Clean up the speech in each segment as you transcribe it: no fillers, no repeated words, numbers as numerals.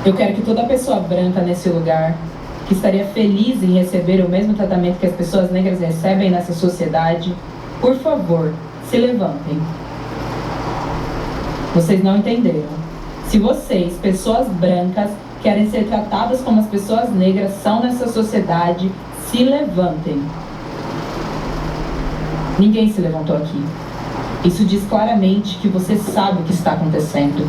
Eu quero que toda pessoa branca nesse lugar, que estaria feliz em receber o mesmo tratamento que as pessoas negras recebem nessa sociedade, por favor, se levantem. Vocês não entenderam. Se vocês, pessoas brancas, querem ser tratadas como as pessoas negras são nessa sociedade, se levantem. Ninguém se levantou aqui. Isso diz claramente que você sabe o que está acontecendo.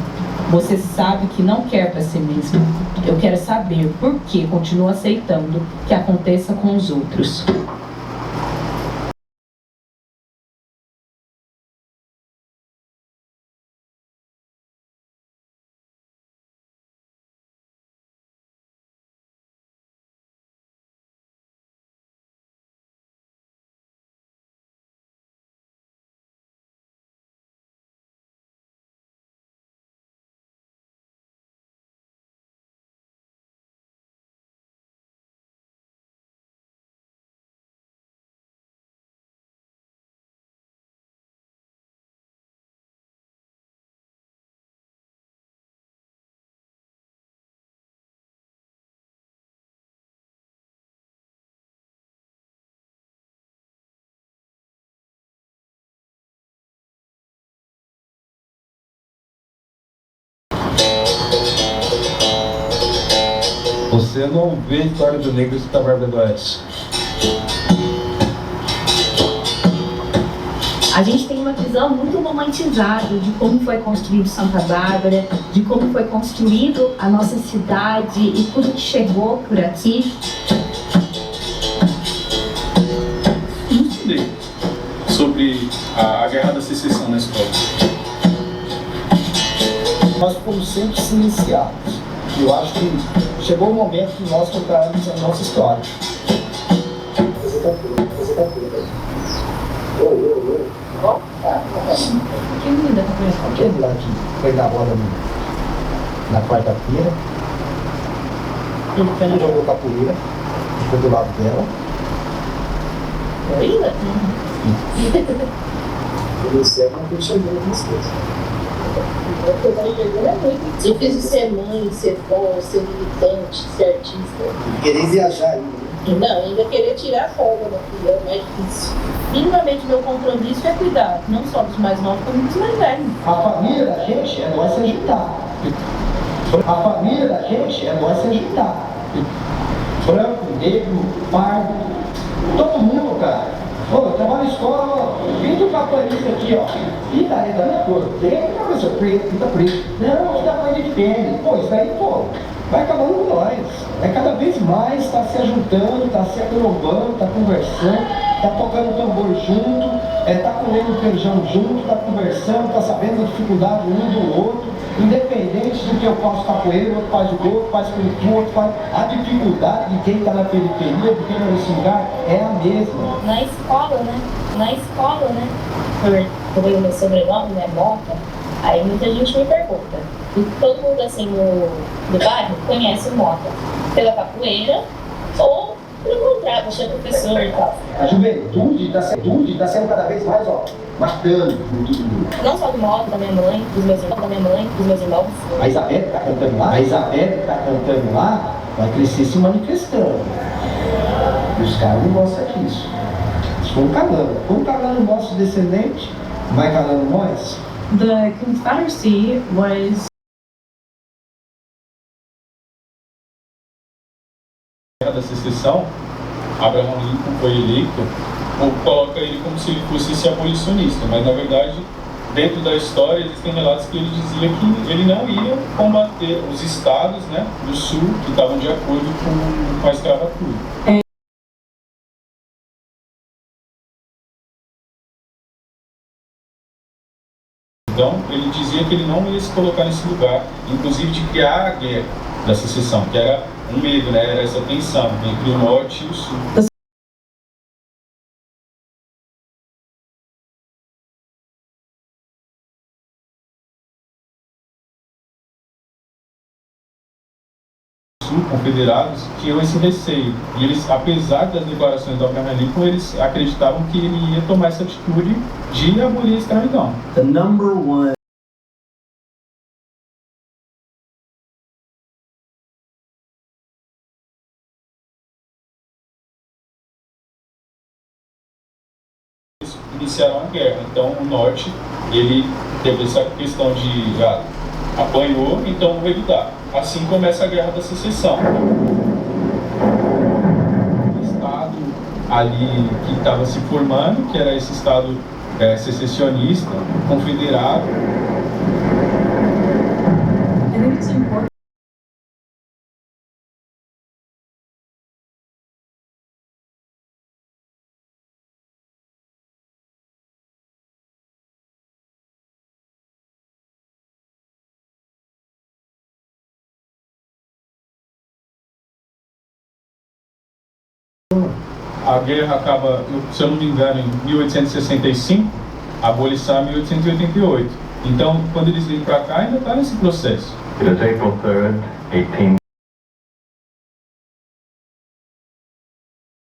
Você sabe que não quer para si mesmo. Eu quero saber por que continua aceitando que aconteça com os outros. Você não vê a história do negro da Bárbara do Oeste. A gente tem uma visão muito romantizada de como foi construído Santa Bárbara, de como foi construído a nossa cidade e tudo que chegou por aqui. Eu estudei sobre a Guerra da Secessão na escola. Nós fomos sempre silenciados. Eu acho que chegou o momento de nós contarmos a nossa história. Aquele lá que foi da bola na quarta-feira, ele jogou capoeira, ficou do lado dela. Ainda? Ele serve uma coisa chegando nas coisas. É difícil ser mãe, ser bom, ser militante, ser artista. Querer viajar ainda. Não, ainda querer tirar a folga da filha é mais difícil. Minimamente, meu compromisso é cuidar, não só dos mais novos, como dos mais velhos. A família da gente é nós se ajudar. A família da gente é nós se ajudar. Branco, negro, pardo, todo mundo, cara. Ô, eu trabalho na escola, pinta o capoeirista aqui, ó. Pinta aí da minha cor. Tem professor preto, pinta preto. Não, pinta coisa de pele. Pô, isso daí, pô, vai acabando com nós. É cada vez mais, tá se ajuntando, tá se acolobando, tá conversando, tá tocando tambor junto, tá comendo feijão junto, tá conversando, tá sabendo a dificuldade um do outro. Independente do que eu faço capoeira, outro faz judô, outro faz kung fu, outro faz... A dificuldade de quem está na periferia, de quem está nesse lugar, é a mesma. Na escola, né? Por o meu sobrenome, né, Mota, aí muita gente me pergunta. E todo mundo, assim, do bairro conhece o Mota pela capoeira ou pelo contrário, você é professor e tal. A juventude está sendo cada vez mais, ó, matando. Não só do Mota, da minha mãe, dos meus irmãos. A Isabel que está cantando lá, vai crescer se manifestando. E os caras não gostam disso. Eles foram calando nossos descendentes, vai calando nós. The Confederacy was Guerra da Secessão, Abraham Lincoln foi eleito, ou coloca ele como se ele fosse esse abolicionista, mas na verdade, dentro da história, existem relatos que ele dizia que ele não ia combater os estados, né, do sul que estavam de acordo com a escravatura. Então, ele dizia que ele não ia se colocar nesse lugar, inclusive de criar a guerra da secessão, que era um medo, né? Era essa tensão entre o norte e o sul. Sul, confederados, tinham esse receio. E eles, apesar das declarações do Abraham Lincoln, eles acreditavam que ele ia tomar essa atitude de abolir a escravidão. The number one iniciaram a guerra. Então o norte, ele teve essa questão de apanhou, então vou revidar. Assim começa a Guerra da Secessão. O estado ali que estava se formando, que era esse estado secessionista, confederado. A guerra acaba, se eu não me engano, em 1865, a abolição em 1888. Então, quando eles vêm para cá, ainda está nesse processo. It is April 3rd, 18...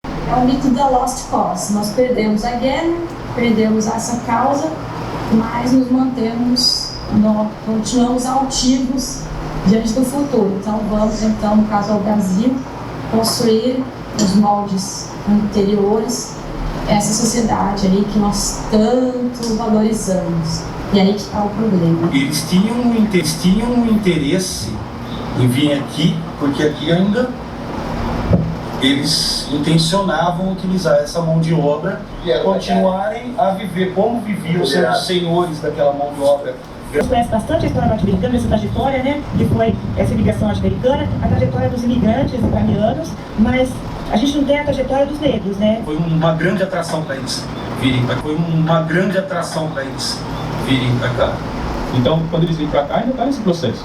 É o mito da Lost Cause. Nós perdemos a guerra, perdemos essa causa, mas nos mantemos, continuamos altivos diante do futuro. Então vamos, no caso ao Brasil, construir os moldes anteriores, essa sociedade aí que nós tanto valorizamos. E aí que está o problema. Eles tinham um interesse em vir aqui, porque aqui ainda eles intencionavam utilizar essa mão de obra e continuarem a viver como viviam, sendo os senhores daquela mão de obra. Você conhece bastante a história norte-americana, essa trajetória, né? Que foi essa imigração norte-americana, a trajetória dos imigrantes ucranianos, mas a gente não tem a trajetória dos negros, né? Foi uma grande atração para eles virem para cá. Então, quando eles vêm para cá, ainda está nesse processo.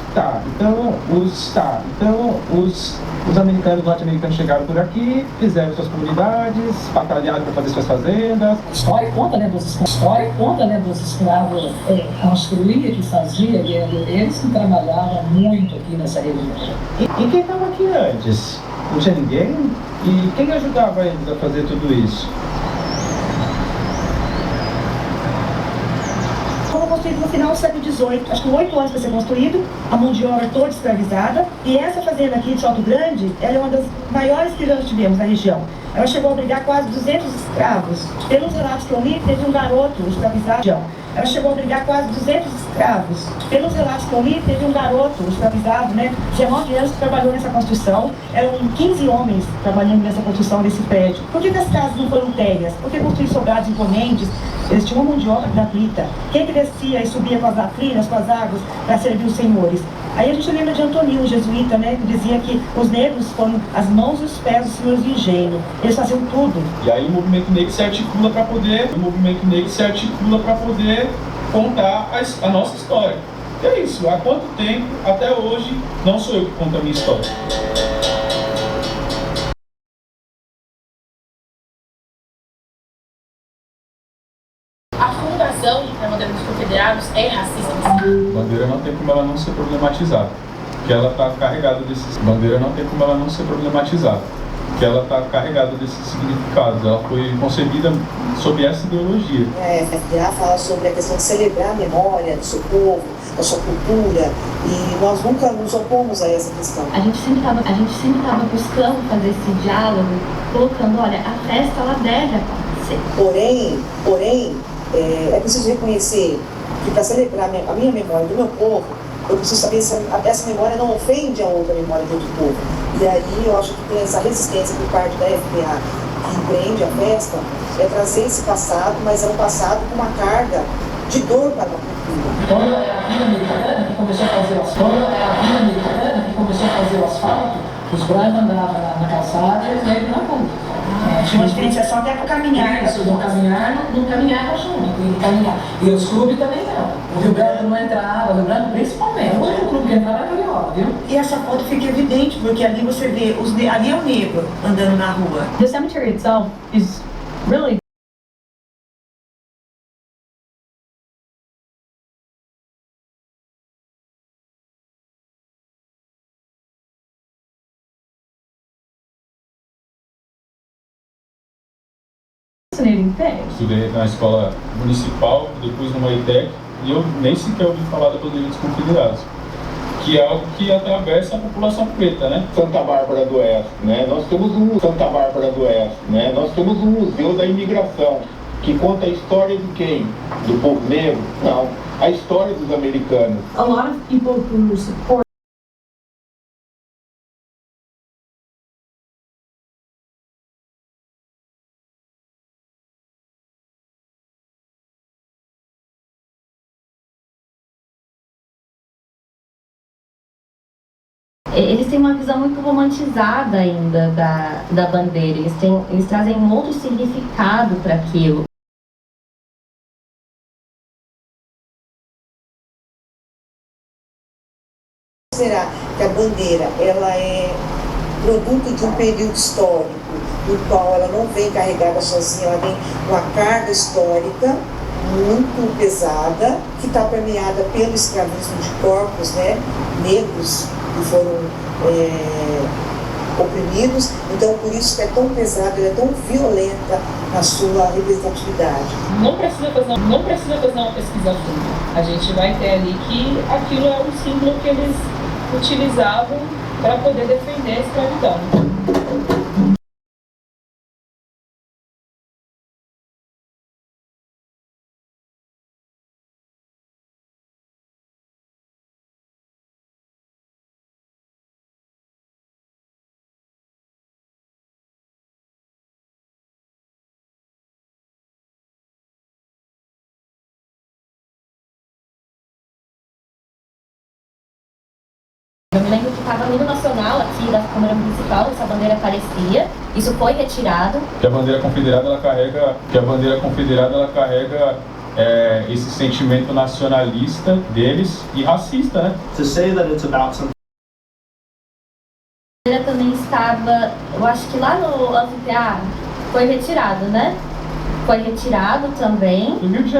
Os americanos, norte-americanos chegaram por aqui, fizeram suas comunidades, batalharam para fazer suas fazendas. A história conta, né, dos escravos construía, que fazia, e eles que trabalhavam muito aqui nessa região. E quem estava aqui antes? Não tinha ninguém? E quem ajudava eles a fazer tudo isso? Construído no final do século XVIII, acho que 8 anos para ser construído, a mão de obra toda escravizada, e essa fazenda aqui de Salto Grande, ela é uma das maiores que nós tivemos na região. Ela chegou a abrigar quase 200 escravos. Pelos relatos que eu li, teve um garoto escravizado. Ela chegou a abrigar quase 200 escravos. Pelos relatos que eu li, teve um garoto escravizado, né? 19 anos que trabalhou nessa construção. Eram 15 homens trabalhando nessa construção desse prédio. Por que as casas não foram térreas? Por que construir sobrados imponentes? Eles tinham uma mão de obra gratuita. Quem que descia e subia com as latrinas, com as águas, para servir os senhores? Aí a gente lembra de Antonino, jesuíta, né? Que dizia que os negros foram as mãos e os pés dos senhores do engenho. Eles faziam tudo. E aí o movimento negro se articula para poder, contar a nossa história. E é isso. Há quanto tempo, até hoje, não sou eu que conto a minha história. A fundação da bandeira dos confederados é racista. A bandeira não tem como ela não ser problematizada. Que ela está carregada desses. Bandeira não tem como ela não ser problematizada. Que ela está carregada desses significados. Ela foi concebida sob essa ideologia. A FDA fala sobre a questão de celebrar a memória do seu povo, da sua cultura, e nós nunca nos opomos a essa questão. A gente sempre estava buscando fazer esse diálogo, colocando, olha, a festa ela deve acontecer. Porém, é preciso reconhecer que para celebrar a minha memória do meu povo, eu preciso saber se essa memória não ofende a outra memória do outro povo. E aí eu acho que tem essa resistência por parte da FDA que empreende a festa, é trazer esse passado, mas é um passado com uma carga de dor para a cultura. Quando é a Vila Americana que começou a fazer o asfalto, os brancos andavam na calçada e os negros na rua. Tinha uma diferenciação até para caminhar. Isso, não caminhava junto, e os clubes também não. O Rio Branco não entrava, o Rio Branco principalmente. O único clube que entrava era a Carioca, viu? E essa foto fica evidente, porque ali você vê, ali é o negro andando na rua. The cemetery itself is really fascinating thing. Estudei na escola municipal, depois numa ETEC, e eu nem sequer ouvi falar da bandeira dos confederados, que é algo que atravessa a população preta, né? Santa Bárbara do Oeste, né? Nós temos um Museu da Imigração. Que conta a história de quem? Do povo negro? Não. A história dos americanos. A lot of people who support eles têm uma visão muito romantizada ainda da bandeira, eles trazem um outro significado para aquilo. Será que a bandeira ela é produto de um período histórico, no qual ela não vem carregada sozinha, ela vem com uma carga histórica muito pesada, que está permeada pelo escravismo de corpos, né, negros que foram oprimidos. Então, por isso que é tão pesada, ela é tão violenta na sua representatividade. Não precisa fazer uma pesquisa funda. A gente vai ter ali que aquilo é um símbolo que eles utilizavam para poder defender a escravidão. Eu me lembro que estava no hino nacional aqui da Câmara Municipal, essa bandeira aparecia, isso foi retirado. Que a bandeira confederada ela carrega esse sentimento nacionalista deles e racista, né? To say that it's about some... A bandeira também estava, eu acho que lá no anfiteatro, foi retirado, né? Foi retirado também. No Rio de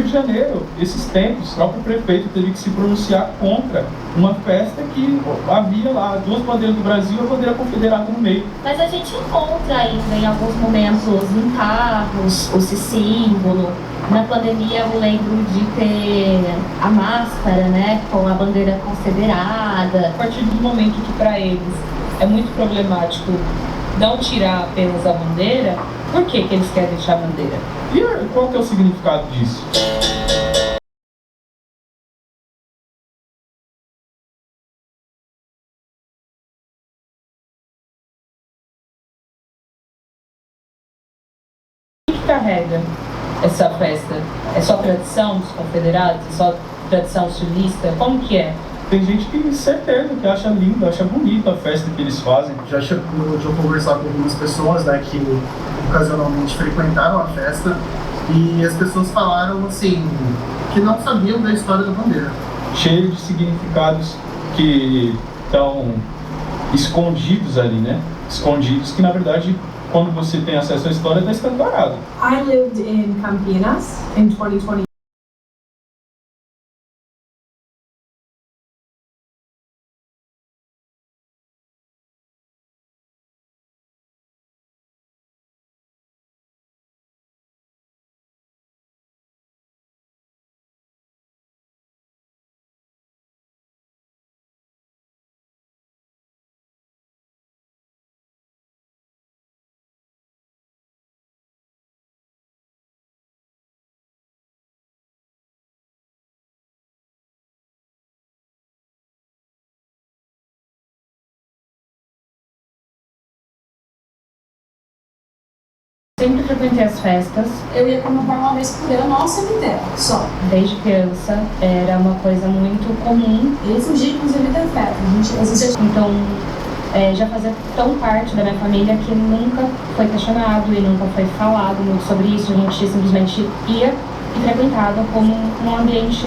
Janeiro, esses tempos, o próprio prefeito teve que se pronunciar contra uma festa que havia lá duas bandeiras do Brasil e a bandeira confederada no meio. Mas a gente encontra ainda em alguns momentos em carros esse símbolo. Na pandemia eu lembro de ter a máscara, né, com a bandeira confederada. A partir do momento que para eles é muito problemático não tirar apenas a bandeira, por que eles querem deixar a bandeira? E qual que é o significado disso? O que carrega essa festa? É só tradição dos confederados? É só tradição sulista? Como que é? Tem gente que, certeza, que acha lindo, acha bonita a festa que eles fazem. Já chegou de eu conversar com algumas pessoas, né, que ocasionalmente frequentaram a festa, e as pessoas falaram assim que não sabiam da história da bandeira. Cheio de significados que estão escondidos ali, né? Escondidos que, na verdade, quando você tem acesso à história, está escancarado. I lived in Campinas in 2020. Sempre frequentei as festas. Eu ia comemorar uma vez por ano ao cemitério, só. Desde criança era uma coisa muito comum. Eu fugi, inclusive, da festa. Então, já fazia tão parte da minha família que nunca foi questionado e nunca foi falado muito sobre isso. A gente simplesmente ia e frequentava como um ambiente,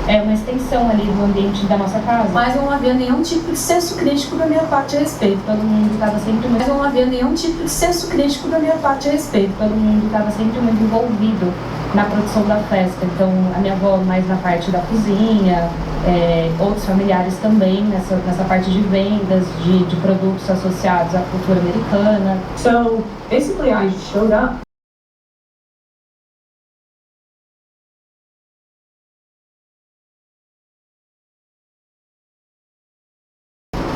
uma extensão ali do ambiente da nossa casa. Mas não havia nenhum tipo de senso crítico da minha parte a respeito. Todo mundo estava sempre muito... Mas não havia nenhum tipo de senso crítico da minha parte a respeito. Todo mundo estava sempre muito envolvido na produção da festa. Então, a minha avó mais na parte da cozinha, outros familiares também nessa parte de vendas, de produtos associados à cultura americana. So, basically, I showed up.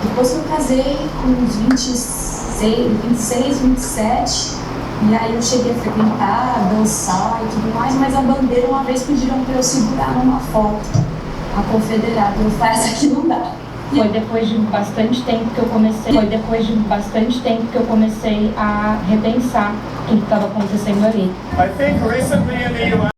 Depois que eu casei com uns 26, 27, E aí eu cheguei a frequentar, dançar e tudo mais, mas a bandeira uma vez pediram para eu segurar numa foto a confederada. Eu falei, essa aqui não dá. Foi depois de bastante tempo que eu comecei a repensar tudo que estava acontecendo ali. I think recently in the US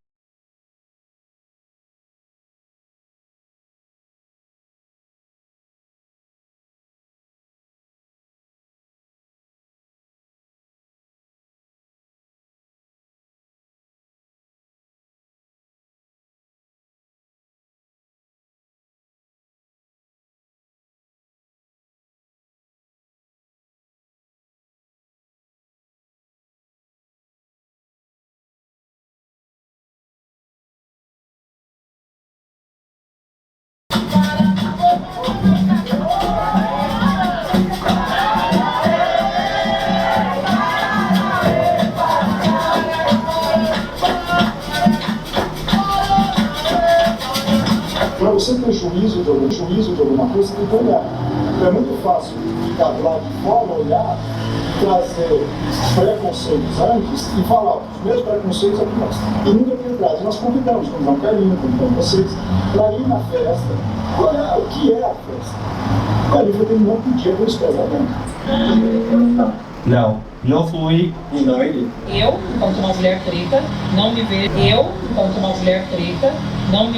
Para você ter juízo de alguma coisa, você tem que olhar. É muito fácil ficar lá de fora, olhar, trazer preconceitos antes e falar, os meus preconceitos aqui nós. E nunca tem atrás. Nós convidamos carinho, convidamos vocês para ir na festa, olhar o que é a festa. O Califa tem um pedir para esse casamento. Não fui e não irei. Eu, enquanto uma mulher preta, não me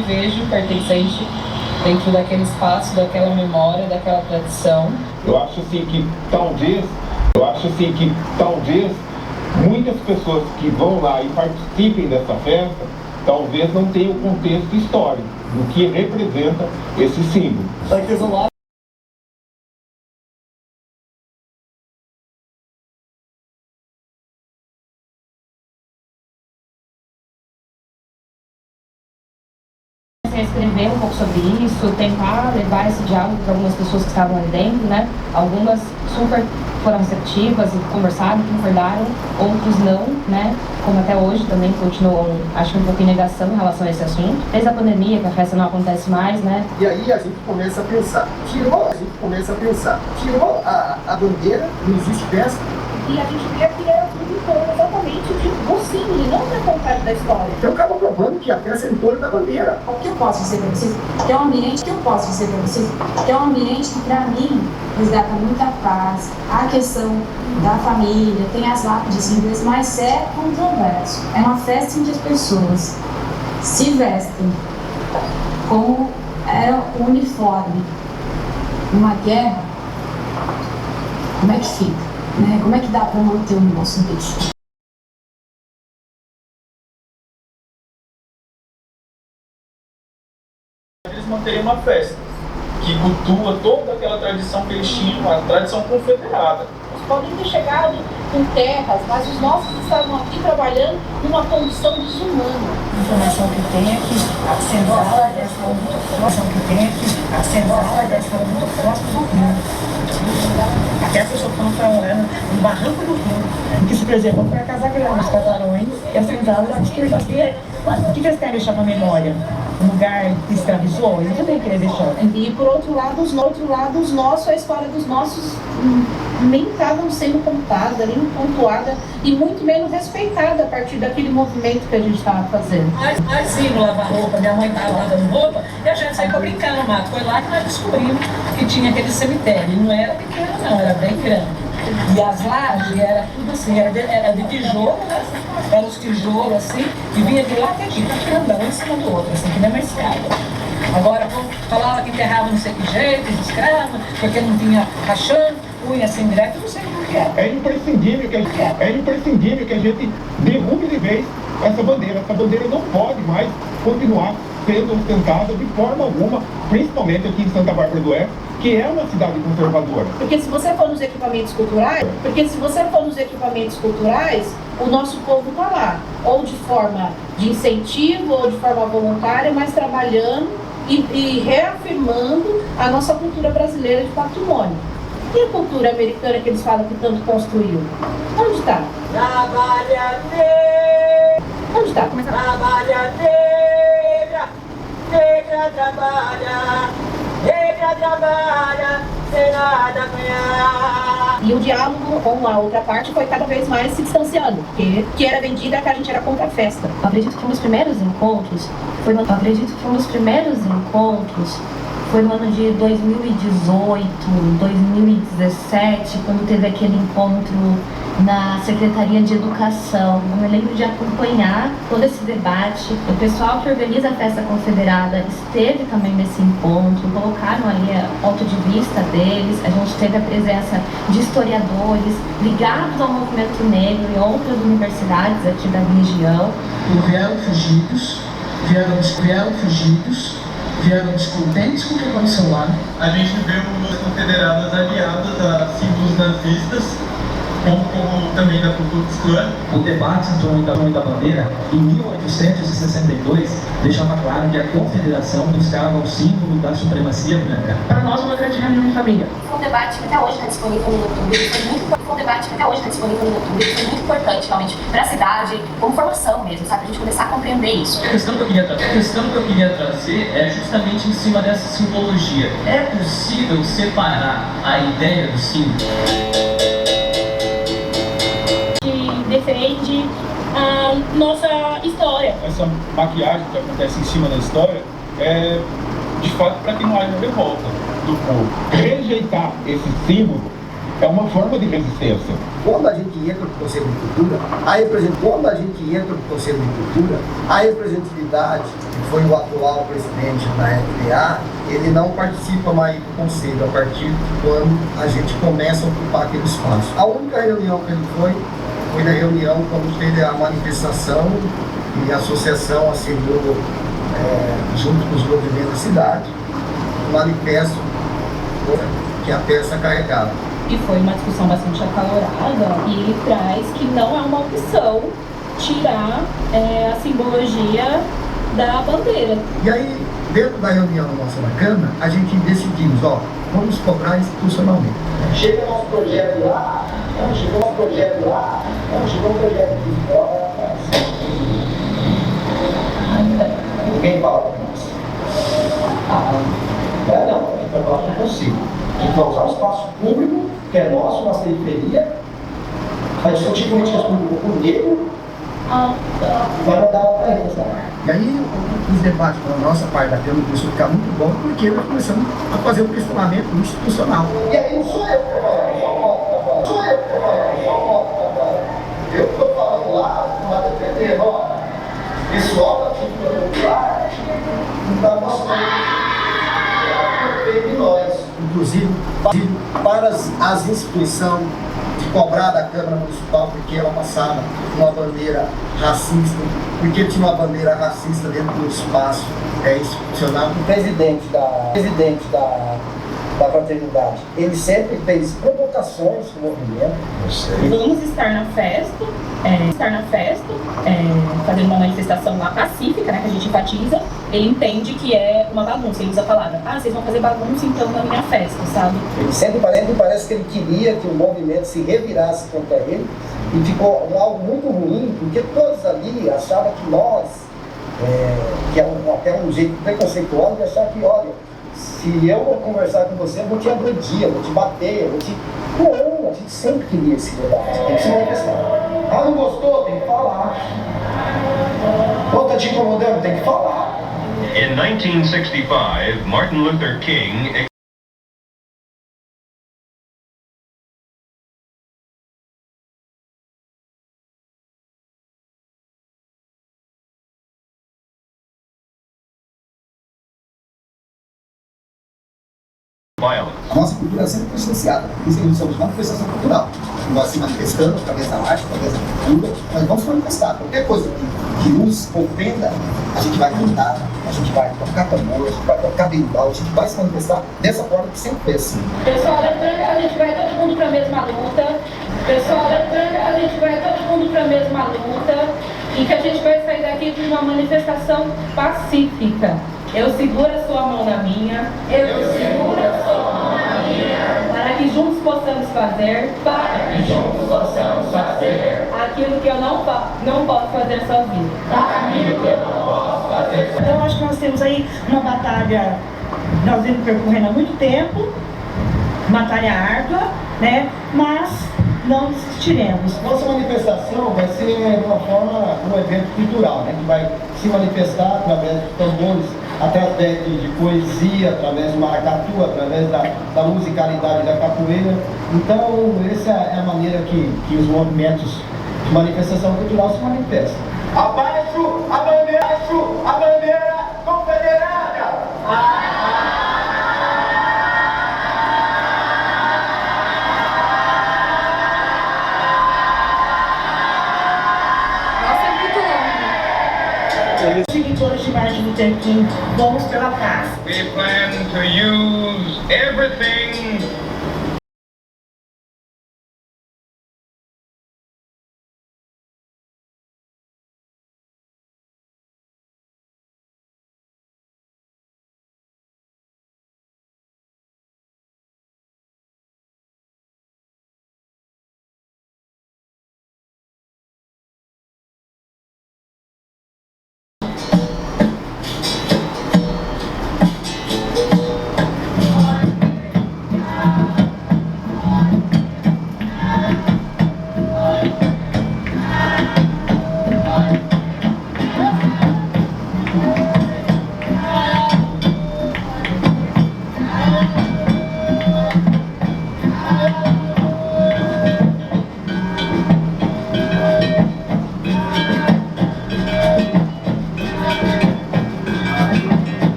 vejo pertencente dentro daquele espaço, daquela memória, daquela tradição. Eu acho assim que talvez muitas pessoas que vão lá e participem dessa festa, talvez não tenham o contexto histórico do que representa esse símbolo. A escrever um pouco sobre isso, tentar levar esse diálogo para algumas pessoas que estavam ali dentro, né? Algumas super foram receptivas e conversaram, concordaram, outros não, né? Como até hoje também continuam, acho que um pouco em negação em relação a esse assunto. Desde a pandemia, que a festa não acontece mais, né? E aí a gente começa a pensar, tirou a bandeira, não existe festa. E a gente via que era tudo em torno exatamente de mocinho, e não da vontade da história. Então acaba provando que a festa é em torno da bandeira. O que eu posso dizer para vocês? Que é um ambiente que é um ambiente que, para mim, resgata muita paz, a questão da família, tem as lápides em inglês, mas é controverso. É uma festa em que as pessoas se vestem como era o uniforme. Numa guerra, como é que fica? Né? Como é que dá para manter um negócio desse? Eles manterem uma festa que cultua toda aquela tradição que eles tinham, a tradição confederada. Eles podem ter chegado com terras, mas os nossos estavam aqui trabalhando numa condição desumana. A informação que tem é que a senzala estava muito próxima do rio. Até as pessoas estão falando no barranco do rio. O que se preservou foi a Casa Grande, os casarões e a senzala da esquerda. O que eles querem deixar para memória? Um lugar que escravizou? Eles também querem deixar. E por outro lado, os nossos, a história dos nossos nem estavam sendo contada, nem pontuada e muito menos respeitada a partir daquele movimento que a gente estava fazendo. Nós sim, lavar roupa, minha mãe estava lavando roupa e a gente saiu para brincar no mato. Foi lá que nós descobrimos que tinha aquele cemitério. E não era pequeno não, era bem grande. E as lajes era tudo assim, era de tijolo, eram os tijolos assim, e vinha de lá até aqui, tá ficando um em cima do outro, assim, que nem uma escada. Agora, falava que enterrava não sei que jeito, de escravo, porque não tinha rachão, punha assim direto, não sei como que era. É imprescindível que a gente derrube de vez essa bandeira. Essa bandeira não pode mais continuar sendo ostentada de forma alguma, principalmente aqui em Santa Bárbara do Oeste, que é uma cidade conservadora. Porque se você for nos equipamentos culturais, o nosso povo está lá, ou de forma de incentivo, ou de forma voluntária, mas trabalhando e reafirmando a nossa cultura brasileira de patrimônio. E a cultura americana que eles falam que tanto construiu? Onde está? Trabalha negra! Onde está? Trabalha negra! Negra trabalha! Negra trabalha, sem nada ganhar. E o diálogo com a outra parte foi cada vez mais se distanciando, porque o que era vendida é que a gente era contra a festa. Acredito que um dos primeiros encontros foi no ano de 2018, 2017, quando teve aquele encontro na Secretaria de Educação. Eu me lembro de acompanhar todo esse debate. O pessoal que organiza a Festa Confederada esteve também nesse encontro, colocaram ali o ponto de vista deles. A gente teve a presença de historiadores ligados ao movimento negro em outras universidades aqui da região. Vieram fugidos, vieram descontentes com o que aconteceu lá. A gente vê os confederadas aliadas a símbolos nazistas, como também da Ku Klux Klan. O debate em torno da bandeira, em 1862, deixava claro que a confederação buscava o símbolo da supremacia branca. Para nós, uma grande reunião de família. Foi um debate que até hoje está disponível no YouTube. Foi muito importante, realmente, para a cidade, como formação mesmo, sabe? A gente começar a compreender isso. A questão que eu queria trazer é justamente em cima dessa simbologia. É possível separar a ideia do símbolo? Defende a nossa história. Essa maquiagem que acontece em cima da história é, de fato, para que não haja revolta do povo. Rejeitar esse símbolo é uma forma de resistência. Quando a gente entra no Conselho de Cultura, a representatividade, que foi o atual presidente da FDA, ele não participa mais do Conselho a partir de quando a gente começa a ocupar aquele espaço. A única reunião que ele foi na reunião quando teve a manifestação e a associação assinou, junto com os movimentos da cidade, o manifesto que a peça carregava. E foi uma discussão bastante acalorada, e ele traz que não é uma opção tirar a simbologia da bandeira. E aí, dentro da reunião nossa na Câmara, a gente decidimos, vamos cobrar institucionalmente. Chega nosso projeto lá, chegou um projeto de fora. Ninguém fala para nós. Não é possível. A gente vai usar o espaço público, que é nosso, nossa periferia, vai discutir políticas públicas com o negro, vai mandar para eles. E aí, os debates da nossa parte da Câmara começou a ficar muito bom, porque nós começamos a fazer um questionamento institucional. E aí, não sou eu, eu estou falando lá, não vai defender, pessoal da cultura popular, não está mostrando de nós, inclusive para as instituições de cobrar da Câmara Municipal, porque ela passava uma bandeira racista, porque tinha uma bandeira racista dentro do espaço institucional. O presidente da fraternidade, ele sempre fez provocações no movimento. Vamos estar na festa, fazendo uma manifestação lá pacífica, né, que a gente enfatiza. Ele entende que é uma bagunça, ele usa a palavra, vocês vão fazer bagunça então na minha festa, sabe? Ele sempre parece que ele queria que o movimento se revirasse contra ele, e ficou algo muito ruim, porque todos ali achavam que nós, que é até um jeito preconceituoso de achar que, olha, se eu vou conversar com você, eu vou te agredir, eu vou te bater, eu vou te... Não, a gente sempre queria esse debate, tem que se manifestar. Não gostou? Tem que falar. Tá te incomodando? Tem que falar. In 1965, Martin Luther King A nossa cultura sempre foi silenciada. Isso que nós somos uma manifestação cultural. Nós se manifestamos através da arte, através da cultura, nós vamos manifestar. Qualquer coisa que nos ofenda, a gente vai cantar, a gente vai tocar tambor, a gente vai tocar berimbau, a gente vai se manifestar dessa forma que sempre foi assim. Pessoal, lembrando que a gente vai todo mundo para a mesma luta. E que a gente vai sair daqui de uma manifestação pacífica. Eu seguro a sua mão na minha. Para que juntos possamos fazer. Aquilo que eu não posso fazer sozinho. Então, acho que nós temos aí uma batalha, nós vimos percorrendo há muito tempo, batalha árdua, né? Mas não desistiremos. Nossa manifestação vai ser de uma forma, um evento cultural, né? Que vai se manifestar através de tambores, através de poesia, através do maracatu, através da musicalidade da capoeira. Então, essa é a maneira que os movimentos de manifestação cultural se manifestam. Abaixo a bandeira confederada! Seguidores de Martin Luther King, vamos pela paz. We plan to use everything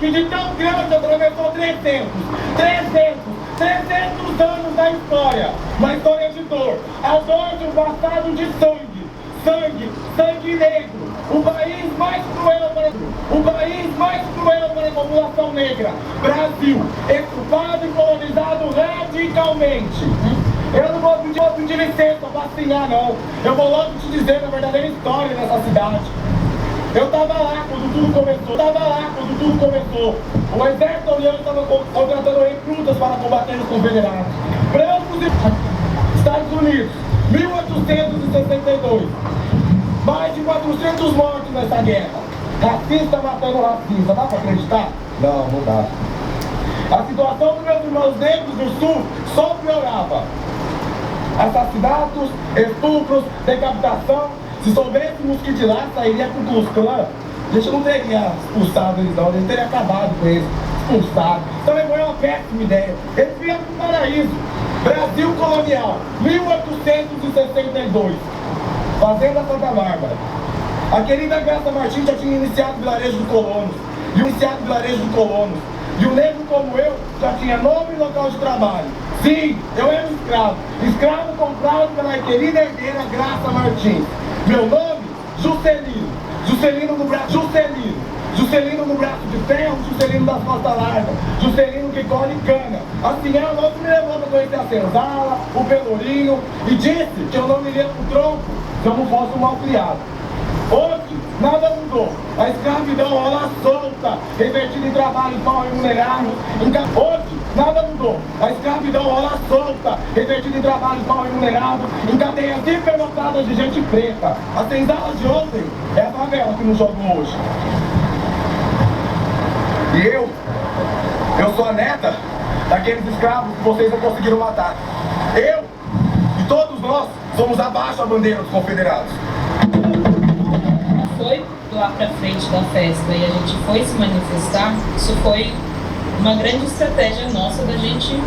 que de tão grande atravessou 300 anos da história, uma história de dor, a dor de um passado de sangue negro, o país mais cruel para a população negra, Brasil, ocupado e colonizado radicalmente. Eu não vou pedir licença para assinar, não. Eu vou logo te dizer a verdadeira história dessa cidade. Eu estava lá quando tudo começou. O exército olhando estava contratando recrutas para combater os confederados. Brancos e Estados Unidos, 1862. Mais de 400 mortos nessa guerra. Racista matando racista. Dá para acreditar? Não, não dá. A situação dos meus irmãos negros do Sul só piorava. Assassinatos, estupros, decapitação. Se soubéssemos que de lá sairia com o Klux Klan, a gente não teria expulsado eles não, a gente teria acabado com eles, expulsado. Também foi uma péssima ideia. Eles vieram para o paraíso. Brasil colonial, 1862. Fazenda Santa Bárbara. A querida Graça Martins já tinha iniciado o vilarejo de colonos. E um negro como eu já tinha nome e local de trabalho. Sim, eu era um escravo. Escravo comprado pela querida herdeira Graça Martins. Meu nome, Juscelino. Juscelino no braço de ferro, Juscelino das costas largas, Juscelino que colhe cana. Assim ela logo me levou para conhecer a senzala, o pelourinho, e disse que eu não me ia pro tronco se eu não fosse um malcriado. Hoje, nada mudou. A escravidão rola solta, revertida em trabalho mal remunerado. Hoje, nada mudou. A escravidão rola solta, revertida em trabalho mal remunerado, em cadeias hiperlotadas de gente preta. A senzala de ontem é a favela que nos jogou hoje. E eu sou a neta daqueles escravos que vocês não conseguiram matar. Eu e todos nós somos abaixo a bandeira dos confederados. Foi lá pra frente da festa e a gente foi se manifestar, isso foi uma grande estratégia nossa da gente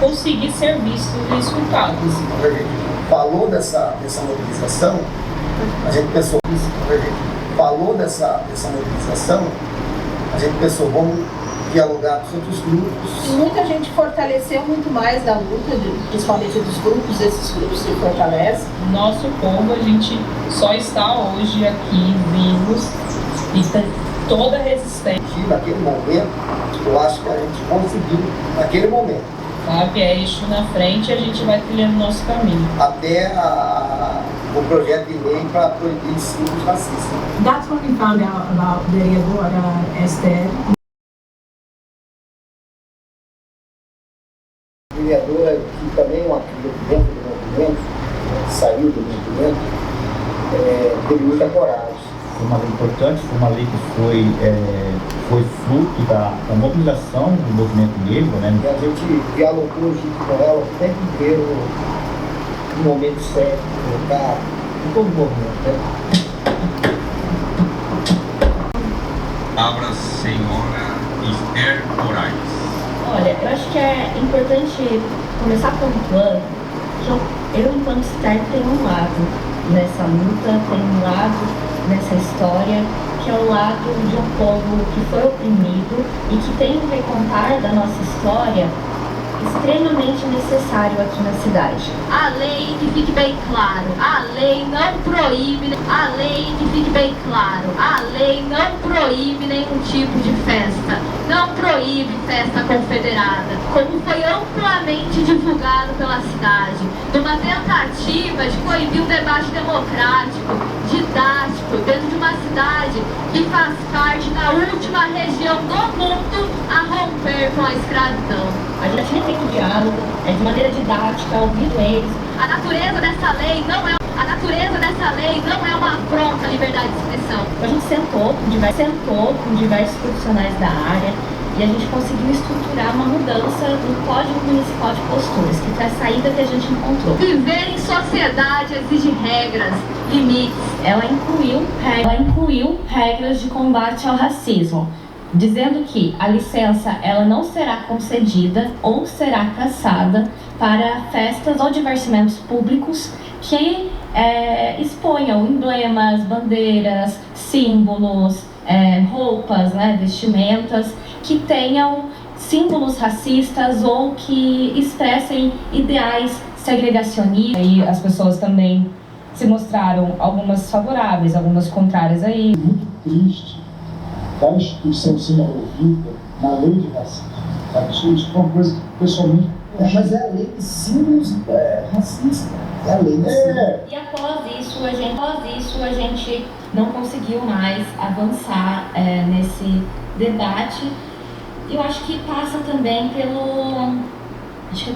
conseguir ser vistos e escutados. Quando a gente falou dessa mobilização, a gente pensou, vamos dialogar com outros grupos. E muita gente fortaleceu muito mais da luta, principalmente dos grupos, esses grupos se fortalecem. Nosso povo, a gente só está hoje aqui vivos e tem toda a resistência. Naquele momento, eu acho que a gente conseguiu, naquele momento. Sabe, é eixo na frente e a gente vai trilhando o nosso caminho. Até o projeto de lei para proibir símbolos racistas. That's when we found out about vereadora Esther. vereadora que também é uma cria dentro do movimento, saiu do movimento, teve muita coragem. Foi uma lei importante, foi uma lei que foi fruto da mobilização do movimento negro, né? E a gente dialogou junto com ela o tempo inteiro, no momento certo, colocar em todo o movimento, né? Palavra, senhora Esther Moraes. Olha, eu acho que é importante começar pontuando que eu enquanto Esther, tenho um lado nessa luta, tenho um lado nessa história, que é o lado de um povo que foi oprimido e que tem um recontar da nossa história extremamente necessário aqui na cidade. A lei, que fique bem claro, a lei não proíbe, a lei, que fique bem claro, a lei não proíbe nenhum tipo de festa, não proíbe festa confederada, como foi amplamente divulgado pela cidade, numa tentativa de coibir um debate democrático, didático, dentro de uma cidade que faz parte da última região do mundo a romper com a escravidão. A gente tem feito diálogo de maneira didática, ouvindo eles. A natureza dessa lei não é uma afronta à liberdade de expressão. A gente sentou com diversos profissionais da área e a gente conseguiu estruturar uma mudança no Código Municipal de Posturas, que foi a saída que a gente encontrou. Viver em sociedade exige regras, limites. Ela incluiu regras de combate ao racismo, dizendo que a licença ela não será concedida ou será cassada para festas ou divertimentos públicos que exponham emblemas, bandeiras, símbolos, roupas, vestimentas que tenham símbolos racistas ou que expressem ideais segregacionistas. E as pessoas também se mostraram algumas favoráveis, algumas contrárias aí. Muito triste da instituição ser envolvida na lei de racismo. Isso foi uma coisa que, pessoalmente... mas é a lei de símbolos racistas. É a lei de símbolos. E após isso, a gente não conseguiu mais avançar nesse debate. Eu acho que passa também pelo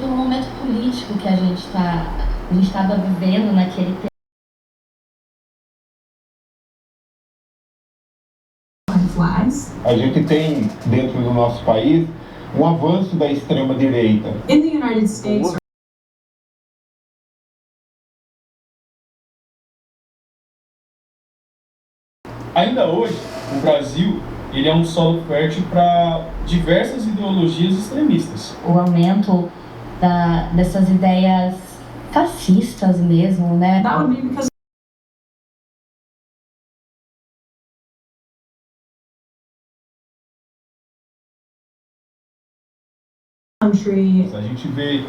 momento político que a gente estava vivendo naquele tempo. A gente tem, dentro do nosso país, um avanço da extrema-direita. In the United States, Ainda hoje, o Brasil ele é um solo fértil para diversas ideologias extremistas. O aumento dessas ideias fascistas mesmo, né? A gente vê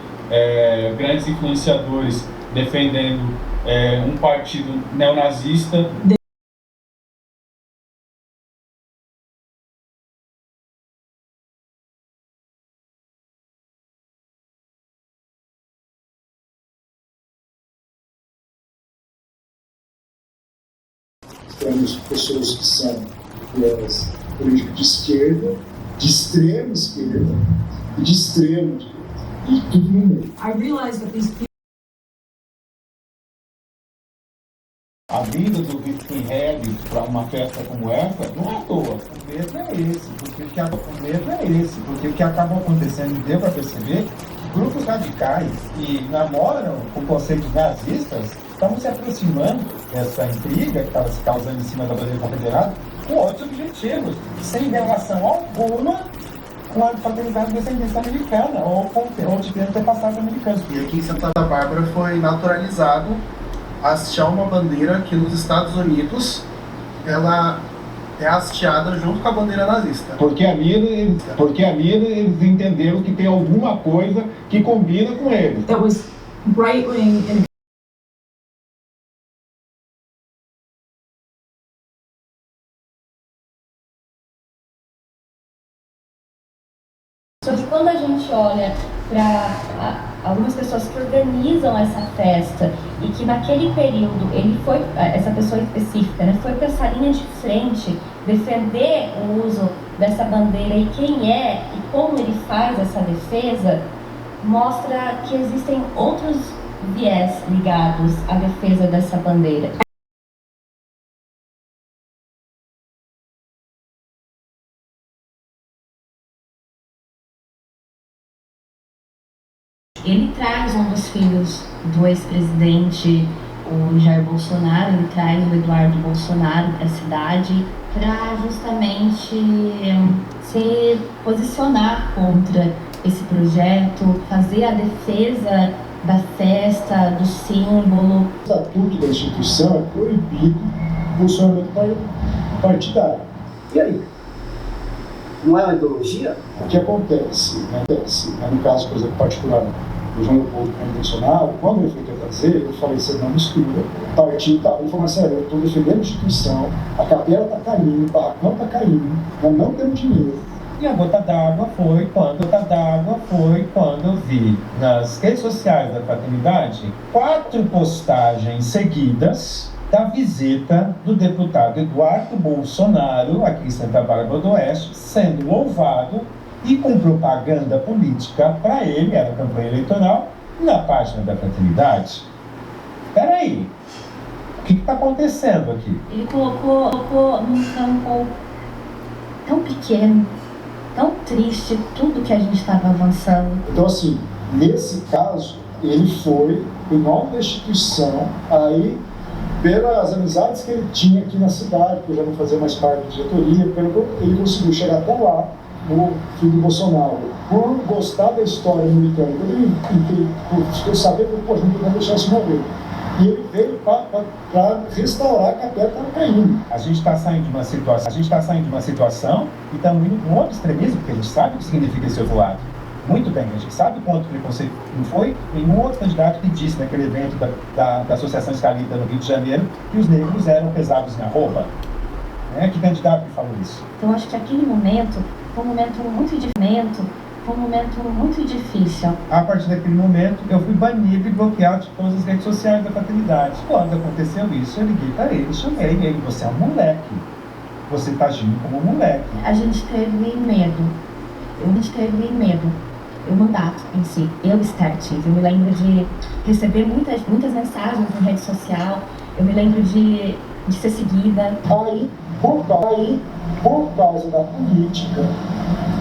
grandes influenciadores defendendo um partido neonazista. Temos pessoas que são políticos de esquerda, de extrema esquerda e de extrema direita. E tudo no meio. I realized that these people... A vinda dos skinheads para uma festa como essa não é à toa. O medo é esse, porque o que acabou acontecendo, deu para perceber, grupos radicais que namoram com conceitos nazistas estavam se aproximando dessa intriga que estava se causando em cima da bandeira confederada com outros objetivos, sem relação alguma com a fraternidade de descendência americana ou de antepassados americanos. E aqui em Santa Bárbara foi naturalizado hastear uma bandeira que nos Estados Unidos ela é hasteada junto com a bandeira nazista. Porque ali eles entenderam que tem alguma coisa que combina com eles. That was right-wing and Só que quando a gente olha para algumas pessoas que organizam essa festa e que naquele período essa pessoa específica, foi para essa linha de frente defender o uso dessa bandeira e quem é e como ele faz essa defesa, mostra que existem outros viés ligados à defesa dessa bandeira. Ele traz um dos filhos do ex-presidente, o Jair Bolsonaro, ele traz o Eduardo Bolsonaro para a cidade para justamente se posicionar contra esse projeto, fazer a defesa da festa, do símbolo. O estatuto da instituição é proibido o funcionamento partidário. E aí? Não é uma ideologia? O que acontece, no caso, por exemplo, particular do João Leopoldo Convencional, quando ele foi tentar dizer, eu falei, você não mistura. Partido, tá, ele falou, mas sério, eu estou defendendo a instituição, a capela está caindo, o barracão está caindo, nós não temos dinheiro. E a gota d'água foi quando eu vi nas redes sociais da Fraternidade 4 postagens seguidas da visita do deputado Eduardo Bolsonaro aqui em Santa Bárbara do Oeste, sendo louvado e com propaganda política para ele, era campanha eleitoral, na página da Fraternidade. Peraí, o que está acontecendo aqui? Ele colocou num campo tão pequeno, tão triste, tudo que a gente estava avançando. Então, assim, nesse caso, ele foi, em nome da instituição, aí, pelas amizades que ele tinha aqui na cidade, que eu já não fazia mais parte da diretoria, ele conseguiu chegar até lá, no filho do Bolsonaro, por gostar da história americana, por saber que a gente não podia deixar isso morrer. E ele veio para restaurar a capela que estava caindo. A gente está saindo de uma situação e estamos indo para um outro extremismo, porque a gente sabe o que significa esse outro lado. Muito bem, a gente sabe quanto preconceito não foi. Nenhum outro candidato que disse naquele evento da Associação Israelita no Rio de Janeiro que os negros eram pesados na roupa. Que candidato que falou isso? Então, acho que aquele momento foi um momento muito difícil. A partir daquele momento, eu fui banido e bloqueado de todas as redes sociais da Fraternidade. Quando aconteceu isso, eu liguei para ele, chamei ele, você é um moleque. Você está agindo como um moleque. A gente teve medo. O mandato em si, eu tive. Eu me lembro de receber muitas mensagens na rede social. Eu me lembro de ser seguida. Aí, por causa da política,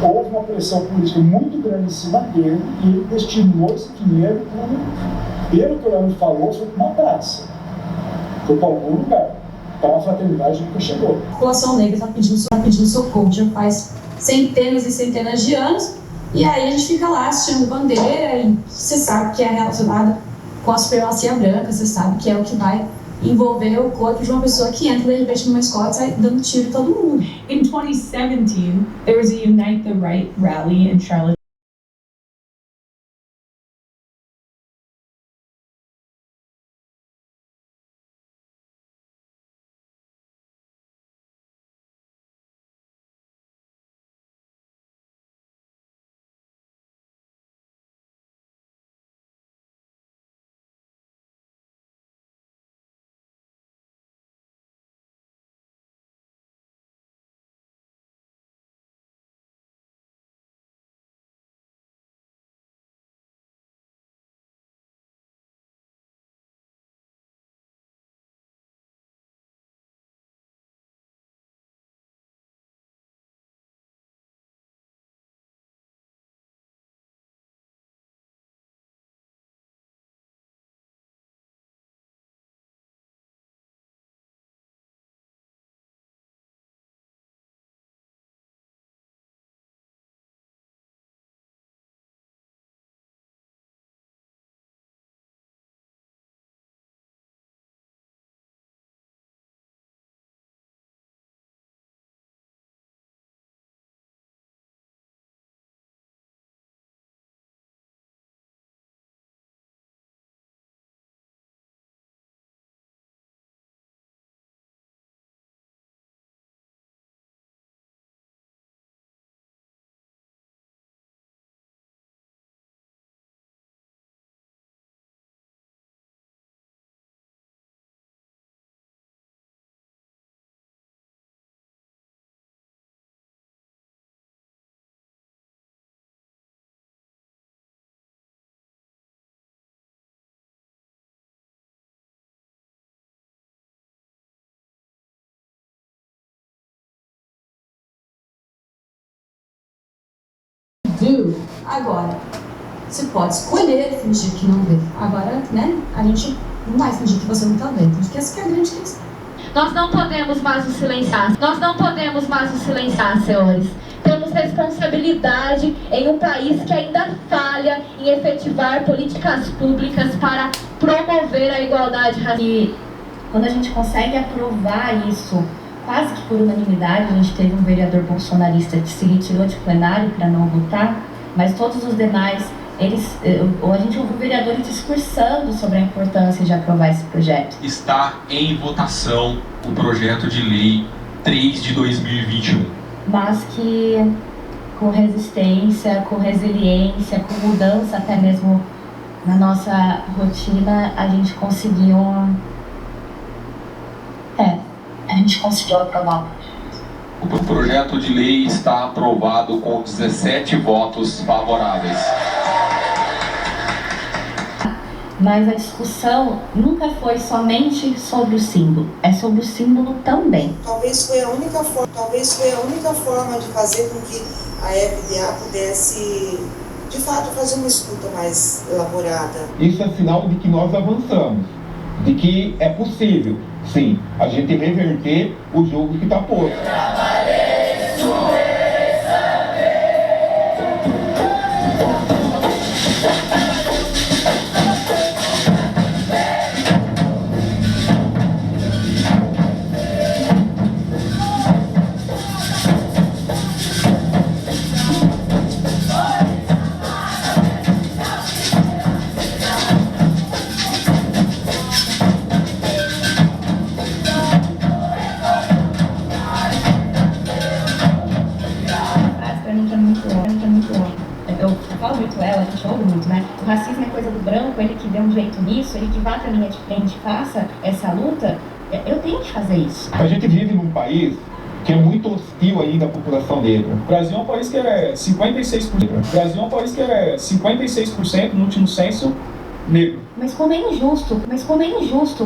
houve uma pressão política muito grande em cima dele e ele destinou esse dinheiro, pelo que o Leandro falou, foi para uma praça. Foi para algum lugar. Para a Fraternidade nunca chegou. A população negra está pedindo socorro já faz centenas e centenas de anos. E aí a gente fica lá assistindo bandeira e você sabe que é relacionada com a supremacia branca, você sabe que é o que vai envolver o corpo de uma pessoa que entra de repente numa escola e sai dando tiro em todo mundo. In 2017, there was a Unite the Right rally in Charlotte. viu? Agora, você pode escolher fingir que não vê. Agora, né, a gente não vai fingir que você não está vendo. Acho que essa que é a grande questão. Nós não podemos mais nos silenciar. Nós não podemos mais nos silenciar, senhores. Temos responsabilidade em um país que ainda falha em efetivar políticas públicas para promover a igualdade racial. E quando a gente consegue aprovar isso, quase que por unanimidade, a gente teve um vereador bolsonarista que se retirou de plenário para não votar, mas todos os demais, a gente ouviu vereadores discursando sobre a importância de aprovar esse projeto. Está em votação o projeto de lei 3 de 2021. Mas que com resistência, com resiliência, com mudança até mesmo na nossa rotina, a gente conseguiu aprovar. O projeto de lei está aprovado com 17 votos favoráveis. Mas a discussão nunca foi somente sobre o símbolo, é sobre o símbolo também. Talvez foi a única forma de fazer com que a FDA pudesse, de fato, fazer uma escuta mais elaborada. Isso é sinal de que nós avançamos, de que é possível, sim, a gente reverter o jogo que está posto. A gente ouve muito, né? O racismo é coisa do branco, ele que deu um jeito nisso, ele que vá pra linha de frente, faça essa luta, eu tenho que fazer isso. A gente vive num país que é muito hostil ainda à população negra. O Brasil é um país que é 56%. O Brasil é um país que é 56% no último censo negro. Mas como é injusto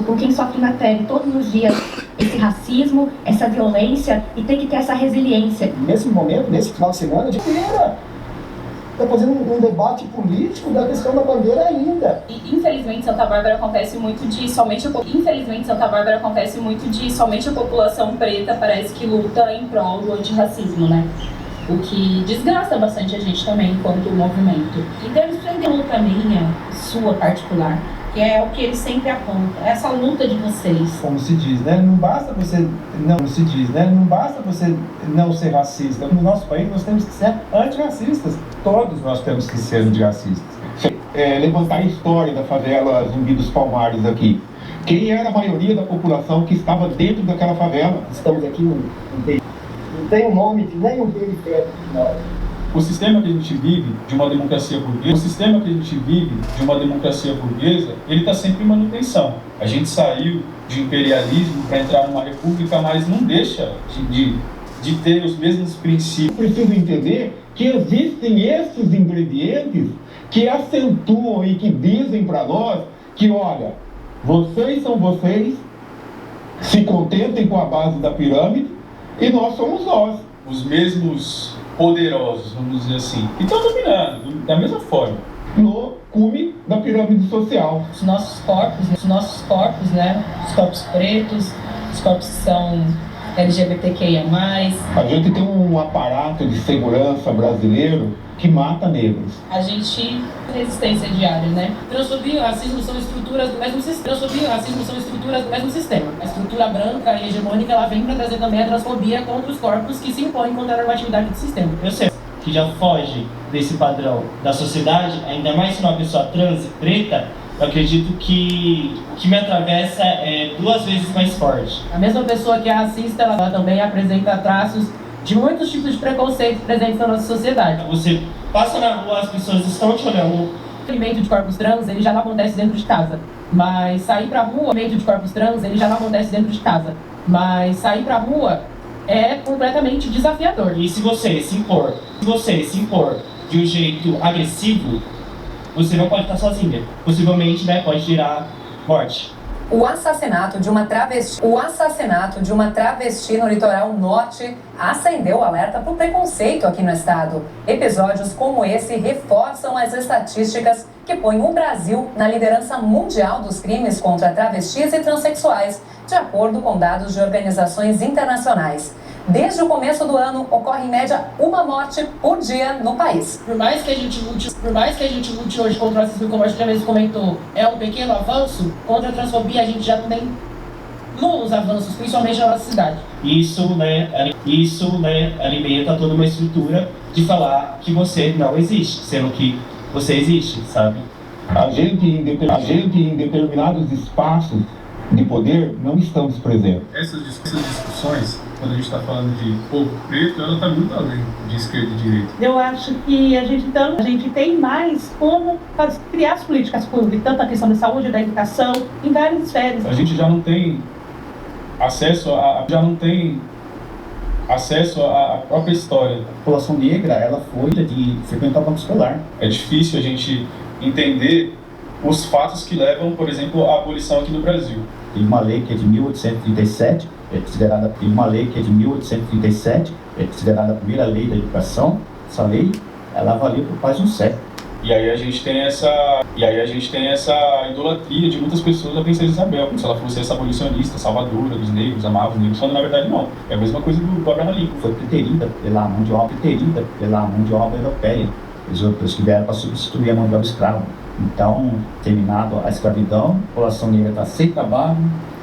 com quem sofre na pele todos os dias esse racismo, essa violência, e tem que ter essa resiliência. Nesse momento, nesse final de semana, de feira, está fazendo um debate político da questão da bandeira ainda. E infelizmente Santa Bárbara acontece muito de somente a população preta parece que luta em prol do antirracismo, né? O que desgasta bastante a gente também enquanto movimento. E temos que aprender luta minha, sua particular, que é o que ele sempre aponta, essa luta de vocês. Como se diz, né? Não basta você não ser racista. No nosso país nós temos que ser antirracistas. Todos nós temos que ser antirracistas. Levantar a história da favela Zumbi dos Palmares aqui. Quem era a maioria da população que estava dentro daquela favela? Estamos aqui, não tem um nome de nenhum periférico. O sistema que a gente vive de uma democracia burguesa, ele está sempre em manutenção. A gente saiu de imperialismo para entrar numa república, mas não deixa de ter os mesmos princípios. Preciso entender que existem esses ingredientes que acentuam e que dizem para nós que, olha, vocês são vocês, se contentem com a base da pirâmide e nós somos nós. Os mesmos poderosos, vamos dizer assim, e estão dominando da mesma forma. No cume da pirâmide social. Os nossos corpos, né? Os corpos pretos, os corpos que são LGBTQIA+. A gente tem um aparato de segurança brasileiro que mata negros. A gente resistência diária, né? Transfobia e racismo são estruturas do mesmo sistema. A estrutura branca e hegemônica, ela vem para trazer também a transfobia contra os corpos que se impõem contra a normatividade do sistema. Eu sei que já foge desse padrão da sociedade, ainda mais se uma pessoa trans e preta, eu acredito que o que me atravessa é 2 vezes mais forte. A mesma pessoa que é racista, ela também apresenta traços de muitos tipos de preconceito presentes na nossa sociedade. Você passa na rua, as pessoas estão te olhando. O alimento de corpos trans, ele já não acontece dentro de casa. Mas sair pra rua, o alimento de corpos trans, ele já não acontece dentro de casa. Mas sair pra rua é completamente desafiador. E se você se impor de um jeito agressivo, você não pode estar sozinha. Possivelmente, né, pode gerar morte. O assassinato de uma travesti no litoral norte acendeu o alerta para o preconceito aqui no estado. Episódios como esse reforçam as estatísticas que põem o Brasil na liderança mundial dos crimes contra travestis e transexuais, de acordo com dados de organizações internacionais. Desde o começo do ano, ocorre em média uma morte por dia no país. Por mais que a gente lute hoje contra o racismo, como a gente mesmo comentou, é um pequeno avanço, contra a transfobia a gente já não tem longos avanços, principalmente na nossa cidade. Isso alimenta toda uma estrutura de falar que você não existe, sendo que você existe, sabe? A gente em determinados espaços de poder não estamos presentes. Essas discussões, quando a gente está falando de povo preto, ela está muito além de esquerda e direita. Eu acho que a gente tem mais como criar as políticas públicas, tanto a questão da saúde, da educação, em várias esferas. A gente já não tem acesso à própria história. A população negra, ela foi de frequentar o banco escolar. É difícil a gente entender os fatos que levam, por exemplo, à abolição aqui no Brasil. Tem uma lei que é de 1837, é considerada a primeira lei da educação. Essa lei, ela valeu por quase um século. E aí a gente tem essa idolatria de muitas pessoas da Princesa Isabel, como se ela fosse essa abolicionista, salvadora dos negros, amava os negros, quando na verdade não. É a mesma coisa do Abraham Lincoln. Foi preterida pela mão de obra europeia. Os europeus que vieram para substituir a mão de obra escrava. Então, terminado a escravidão, a população negra está sem trabalho,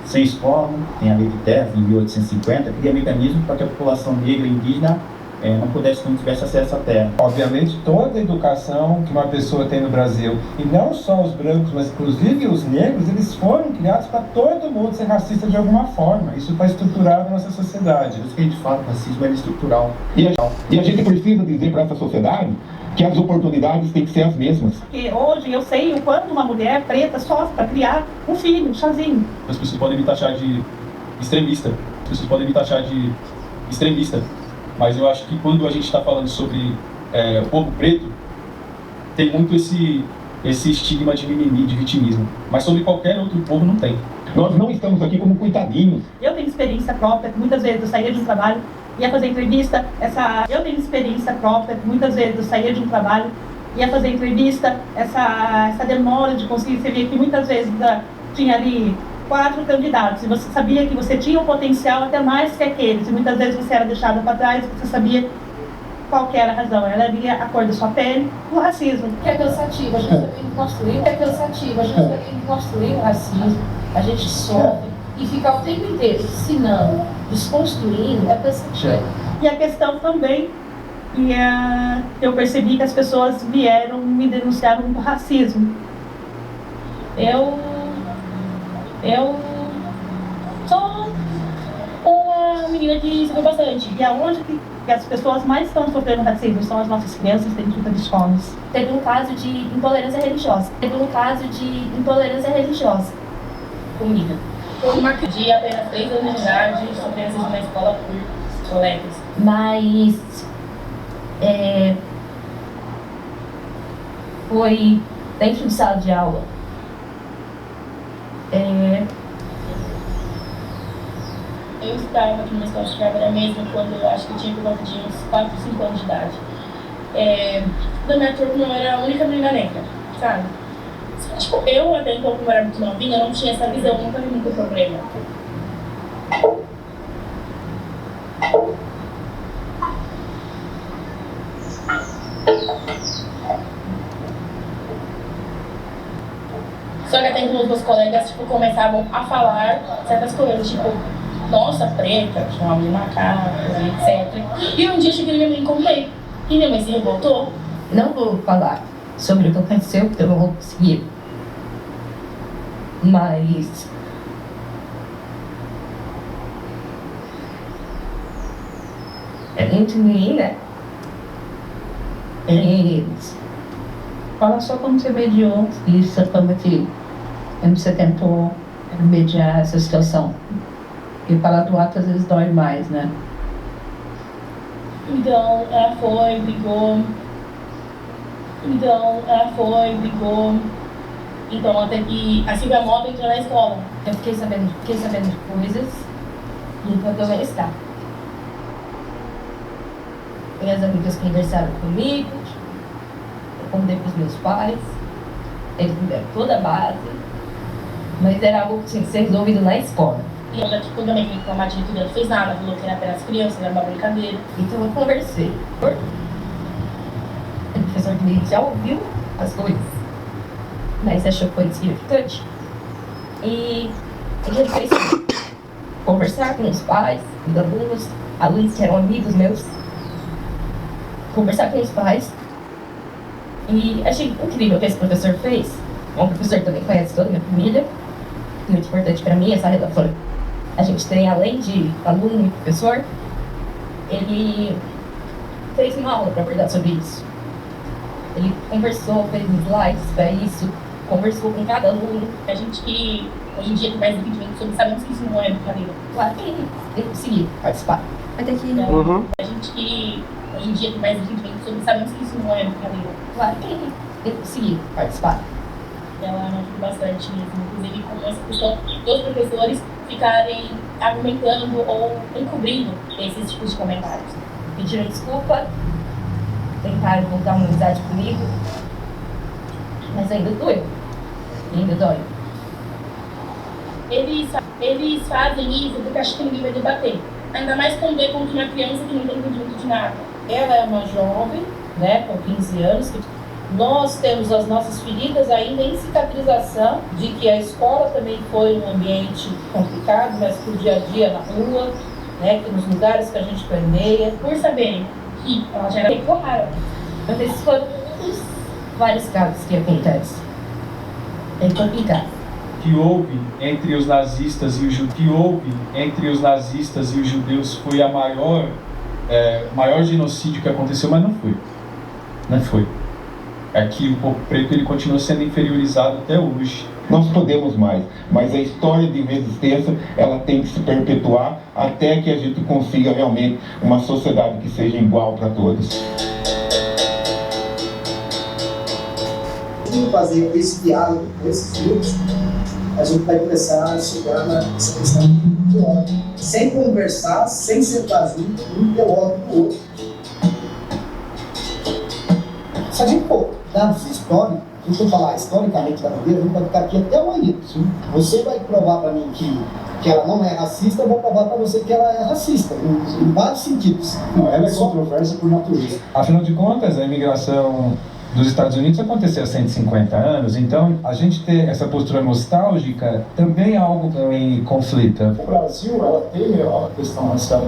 sem escola, tem a lei de terras em 1850, cria mecanismos para que a população negra e indígena não tivesse acesso à terra. Obviamente, toda a educação que uma pessoa tem no Brasil, e não só os brancos, mas inclusive os negros, eles foram criados para todo mundo ser racista de alguma forma. Isso está estruturado na nossa sociedade. Por isso que a gente fala que o racismo é estrutural. E a gente precisa dizer para essa sociedade que as oportunidades têm que ser as mesmas. Porque hoje eu sei o quanto uma mulher preta sofre para criar um filho sozinho. As pessoas podem me taxar de extremista. Mas eu acho que quando a gente está falando sobre o povo preto, tem muito esse estigma de mimimi, de vitimismo. Mas sobre qualquer outro povo não tem. Nós não estamos aqui como coitadinhos. Eu tenho experiência própria, muitas vezes eu saía de um trabalho, ia fazer entrevista, essa demora de conseguir, você via que muitas vezes tinha ali 4 candidatos, e você sabia que você tinha um potencial até mais que aqueles, e muitas vezes você era deixado para trás, você sabia qual que era a razão, ela via a cor da sua pele, o racismo. Que é cansativo, a gente tem que construir o racismo, a gente sofre, e ficar o tempo inteiro ensinando, desconstruindo, é cansativo. E a questão também, eu percebi que as pessoas vieram me denunciar um racismo. Eu sou uma menina que sofreu bastante. E aonde que as pessoas mais estão sofrendo racismo são as nossas crianças dentro das escolas. Teve um caso de intolerância religiosa. Comigo. Uma de apenas 3 anos de idade, sofri racismo na escola por colegas. Mas foi dentro de sala de aula. Eu estava aqui numa escola de Bárbara mesmo quando eu acho que eu tinha por volta de uns 4, 5 anos de idade. Na minha turma eu era a única menina negra, sabe? Tipo, eu até então, como eu era muito novinha, eu não tinha essa visão, nunca vi muito problema. Só que até então os meus colegas começavam a falar certas coisas, tipo, nossa, preta, chamava de macaco, etc. E um dia eu cheguei na minha mãe e contei. E minha mãe se revoltou. Não vou falar sobre o que aconteceu, porque eu não vou conseguir. Mas é muito ruim, né? Fala só como você mediou isso, como você tentou mediar essa situação. E falar do ato às vezes dói mais, né? Então ela foi, brigou. Então, até que a Silvia Mota entrou na escola. Eu fiquei sabendo de coisas enquanto eu não estava. Minhas amigas conversaram comigo, eu contei para os meus pais, eles me deram toda a base, mas era algo que tinha que ser resolvido na escola. E eu já quando a minha filha reclamar de tudo, ela não fez nada, falou que era apenas criança, era uma brincadeira. Então eu conversei. O professor que já ouviu as coisas, mas achou que foi insignificante. E ele fez conversar com os pais, os alunos que eram amigos meus, conversar com os pais. E achei incrível o que esse professor fez. Um professor também conhece toda a minha família, muito importante para mim essa relação. A gente tem, além de aluno e professor, ele fez uma aula para abordar sobre isso. Ele conversou, fez slides para isso, conversou com cada aluno. A gente que hoje em dia tem mais entendimento sobre, sabemos que isso não é brincadeira. Claro que eu consegui participar. Vai ter que... A gente que hoje em dia tem mais entendimento sobre, sabemos que isso não é brincadeira. Claro que eu consegui participar. Ela me ajudou bastante mesmo, inclusive com essa questão dos professores ficarem argumentando ou encobrindo esses tipos de comentários. Pediram desculpa, tentaram voltar uma amizade comigo, mas ainda doeu. Ainda dói. Eles fazem isso porque acham que ninguém vai debater. Ainda mais quando é contra uma criança que não tem entendimento de nada. Ela é uma jovem, né, com 15 anos, que nós temos as nossas feridas ainda em cicatrização, de que a escola também foi um ambiente complicado, mas que o dia a dia na rua, né, que nos lugares que a gente permeia, por saberem que ela já era declarada. Mas esses foram vários casos que acontecem. É complicado. Que houve entre os nazistas e os judeus foi a maior genocídio que aconteceu, mas não foi. É que o povo preto ele continua sendo inferiorizado até hoje. Nós podemos mais, mas a história de resistência ela tem que se perpetuar até que a gente consiga realmente uma sociedade que seja igual para todos. Fazer esse diálogo com esses grupos, a gente vai começar a chegar nessa questão do ódio. Sem conversar, sem sentar junto, um deu ódio do outro. Se a gente for dados históricos, se eu for falar historicamente da bandeira, a gente vai ficar aqui até amanhã. Você vai provar para mim que ela não é racista, eu vou provar para você que ela é racista, em vários sentidos. Não, ela é controversa por natureza. Afinal de contas, a imigração dos Estados Unidos aconteceu há 150 anos, então a gente ter essa postura nostálgica também é algo que me conflita. O Brasil, ela tem a questão racial.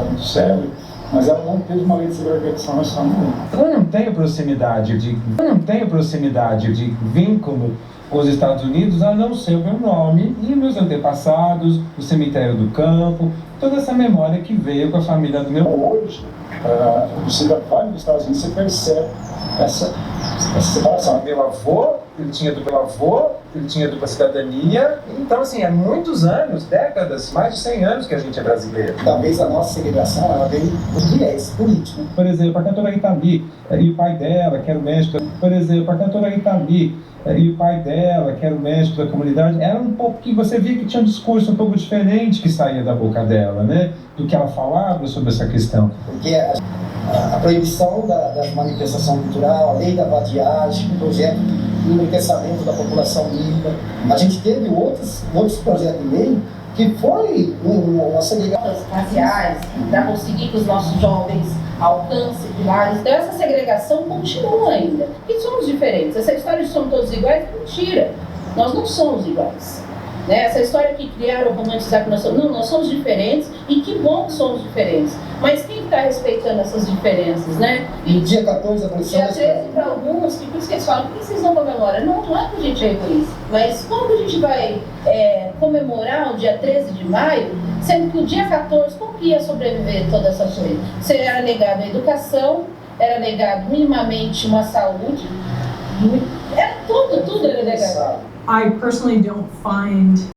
Muito séria, mas ela não teve uma lei de segregação racial nenhuma. Eu não tenho proximidade de vínculo com os Estados Unidos, a não ser o meu nome e meus antepassados, o cemitério do campo, toda essa memória que veio com a família do meu hoje. Você vai nos Estados Unidos, você percebe essa separação. Meu avô, ele tinha dupla cidadania, então assim, há muitos anos, décadas, mais de 100 anos que a gente é brasileiro. Talvez a nossa segregação, ela vem do viés político. Por exemplo, a cantora Itali e o pai dela, que era o médico, e o pai dela, que era o médico da comunidade, era um pouco que você via que tinha um discurso um pouco diferente que saía da boca dela, né? Do que ela falava sobre essa questão. Porque a proibição da manifestação cultural, a lei da vadiagem, o projeto de enriquecimento da população negra, a gente teve outros projetos de lei que foi uma segregação raciais, para conseguir que os nossos jovens alcancem pilares. Então essa segregação continua ainda. E somos diferentes. Essa história de somos todos iguais é mentira. Nós não somos iguais. Né? Essa história que criaram, romantizar que nós somos... Não, nós somos diferentes e que bom que somos diferentes. Mas quem está respeitando essas diferenças, né? E dia 14 apareceu... Dia 13 para alguns, que por isso que eles falam, por que vocês não comemoram? Não é que a gente é egoísta. Mas como que a gente vai comemorar o dia 13 de maio, sendo que o dia 14, como que ia sobreviver toda essa coisa? Era negado a educação, era negado minimamente uma saúde, era tudo era negado. I personally don't find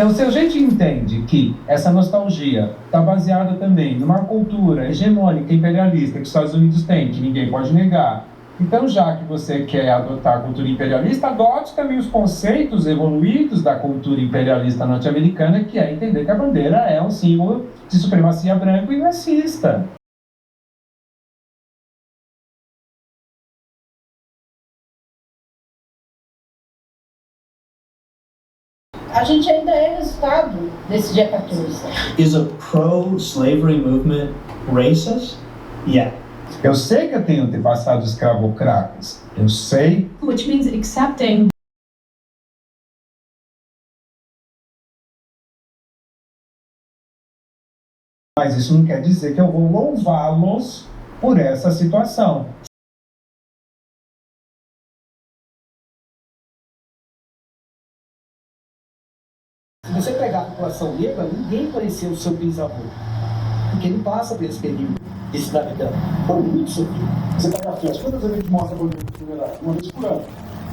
Então, se a gente entende que essa nostalgia está baseada também numa cultura hegemônica, imperialista, que os Estados Unidos têm, que ninguém pode negar, então, já que você quer adotar a cultura imperialista, adote também os conceitos evoluídos da cultura imperialista norte-americana, que é entender que a bandeira é um símbolo de supremacia branco e racista. A gente ainda é resultado desse dia 14. Is a pro-slavery movement racist? Yeah. Eu sei que eu tenho antepassados escravocratas. Eu sei. Which means accepting. Mas isso não quer dizer que eu vou louvá-los por essa situação. Se você pegar a população negra, ninguém conheceu o seu bisavô. Porque ele passa por esse período de escravidão. Foi muito sofrido. Você pega a festa, quantas vezes a gente mostra a bandeira confederada? Uma vez por ano.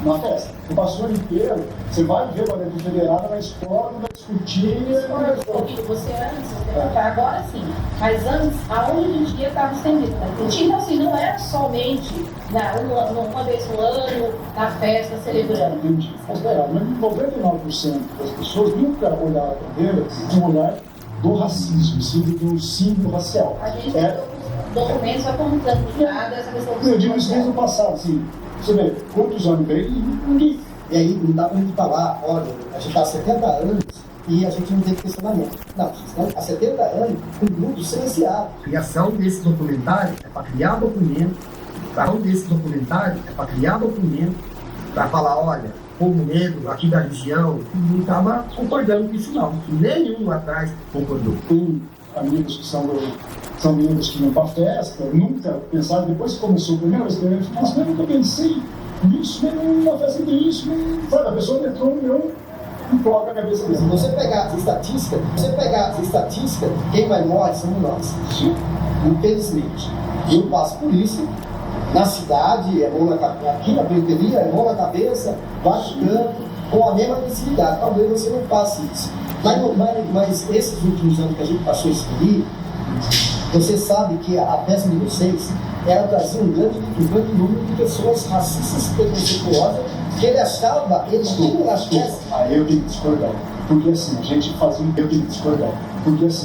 Uma festa. Você passou o ano inteiro, você vai ver a bandeira confederada na escola, vai discutir. Você antes, agora sim, mas antes, aonde a gente ia estava estendido. Então, assim, não era somente uma vez no ano, na festa, celebrando. Entendi. Mas 99% das pessoas nunca olharam a bandeira de um olhar do racismo, sim, de um símbolo racial. A gente documentos apontando já dessa questão do eu digo isso desde o passado, assim, você vê, quantos anos veio ninguém. E aí não dá pra gente falar, olha, a gente está há 70 anos e a gente não tem questionamento. Não, a gente está há 70 anos com um grupo silenciado. A criação desse documentário é para criar documento, para falar, olha, o povo negro aqui da região não estava concordando com isso não. Nenhum lá atrás concordou. Tem amigos que são meninos que iam para festa, nunca pensaram, depois que começou a primeira vez que eu falei, nossa, eu nunca pensei nisso, numa festa tem isso, sabe, a pessoa entrou no meu e coloca a cabeça dele. Se você pegar as estatísticas, quem vai morrer somos nós. Infelizmente. Eu passo por isso. Na cidade, aqui na periferia, é mão na cabeça, vai ficando com a mesma agressividade. Talvez você não faça isso. Mas esses últimos anos que a gente passou isso ali, você sabe que a festa de vocês, ela trazia um grande número de pessoas racistas e preconceituosas que ele achava, eles tinham nas festas. Eu tenho que discordar. Porque assim,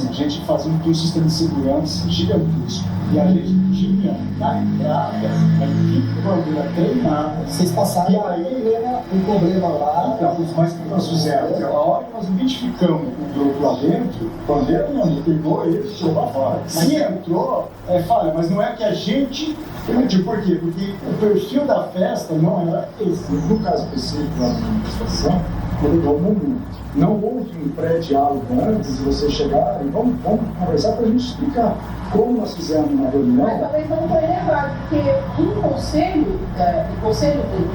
a gente fazia um sistema de segurança gigantesco. E a gente tinha na entrada a equipe bandeira treinada. Vocês passaram e aí era um problema lá. Então, mas o que nós fizemos? A hora que nós identificamos o grupo lá dentro, a bandeira não pegou ele, tirou pra fora. Se entrou, é falha, mas não é que a gente permitiu. Por quê? Porque o perfil da festa não era esse. No caso específico da manifestação, mudou o mundo. Não houve um pré-diálogo antes de você chegar e vamos conversar para a gente explicar como nós fizemos uma reunião. Mas talvez não foi levado, porque um conselho de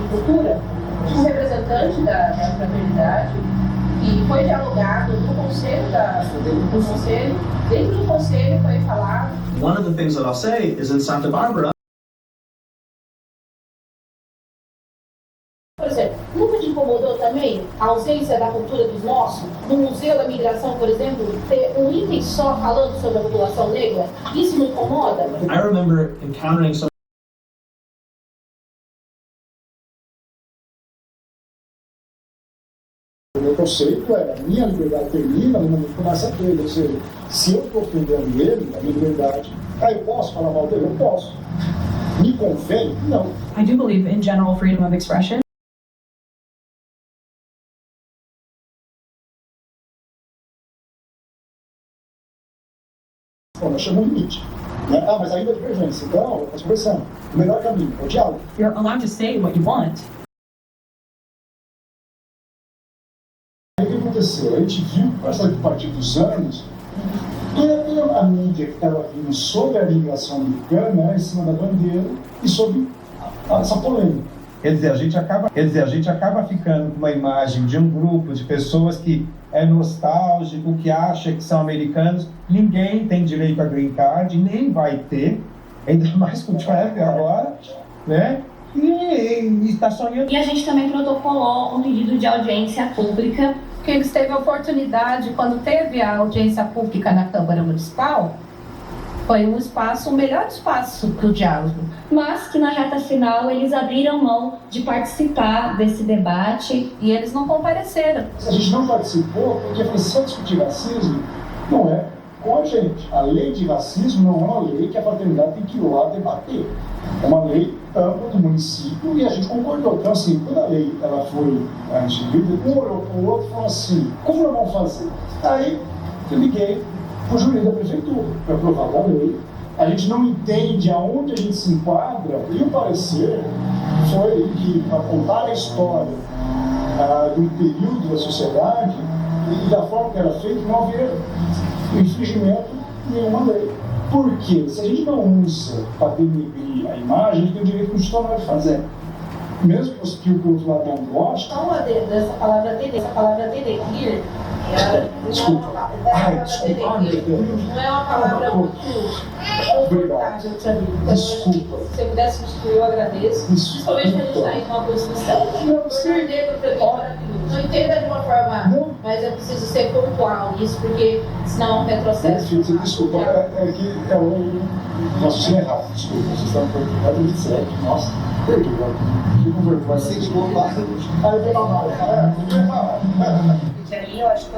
cultura, um representante da fraternidade, e foi dialogado no conselho dentro do conselho foi falado. One of the things that I'll say is in Santa Barbara. Por exemplo, nunca te incomodou também a ausência da cultura dos nossos? No Museu da Migração, por exemplo, ter um item só falando sobre a população negra? Isso não incomoda? I remember encountering some. O meu conceito é, a minha liberdade termina no momento que começa a ter. Ou seja, se eu estou ofendendo ele, a minha liberdade... eu posso falar mal dele? Eu posso. Me confere? Não. I do believe in general freedom of expression. Bom, nós chamamos de limite. Né? Mas ainda é divergência. Então, nós conversamos. O melhor caminho é o diálogo. You're allowed to say what you want. Aí o que aconteceu? A gente viu, com essa partir dos anos, toda a mídia que estava vindo sobre a imigração americana era em cima da bandeira e sobre essa polêmica. Quer dizer, a gente acaba ficando com uma imagem de um grupo de pessoas que é nostálgico, que acha que são americanos. Ninguém tem direito a green card, nem vai ter, ainda mais com o Trump agora, né? E está sonhando. E a gente também protocolou um pedido de audiência pública que eles teve a oportunidade, quando teve a audiência pública na Câmara Municipal, foi um espaço, o melhor espaço para o diálogo. Mas que na reta final eles abriram mão de participar desse debate e eles não compareceram. A gente não participou porque precisa discutir racismo, não é com a gente. A lei de racismo não é uma lei que a fraternidade tem que ir lá debater. É uma lei ampla do município e a gente concordou. Então, assim, quando a lei ela foi instituída, um olhou para o outro e falou assim, como nós vamos fazer? Aí eu liguei para o juiz da prefeitura para aprovar a lei. A gente não entende aonde a gente se enquadra e o parecer foi que, para contar a história de um período da sociedade e da forma que era feito, não havia infringimento de nenhuma lei. Por quê? Se a gente não usa para denegrir a imagem, a gente tem o direito constitucional de fazer. Mesmo que o outro lado não goste. Só uma dessa palavra denegrir. Desculpa. Não é uma palavra muito confortável para mim. Desculpa. Se você pudesse substituir, eu agradeço. Principalmente quando a gente está em uma Constituição. Tornar negro para mim é maravilhoso. Não entenda de uma forma, mas eu preciso ser pontual nisso, porque senão é um retrocesso. Desculpa, é que é um raciocínio errado. Desculpa, vocês estão preocupados em 27. Nossa, perdoa. Fico com vergonha. Você desculpa. Aí eu tenho mal. Eu acho que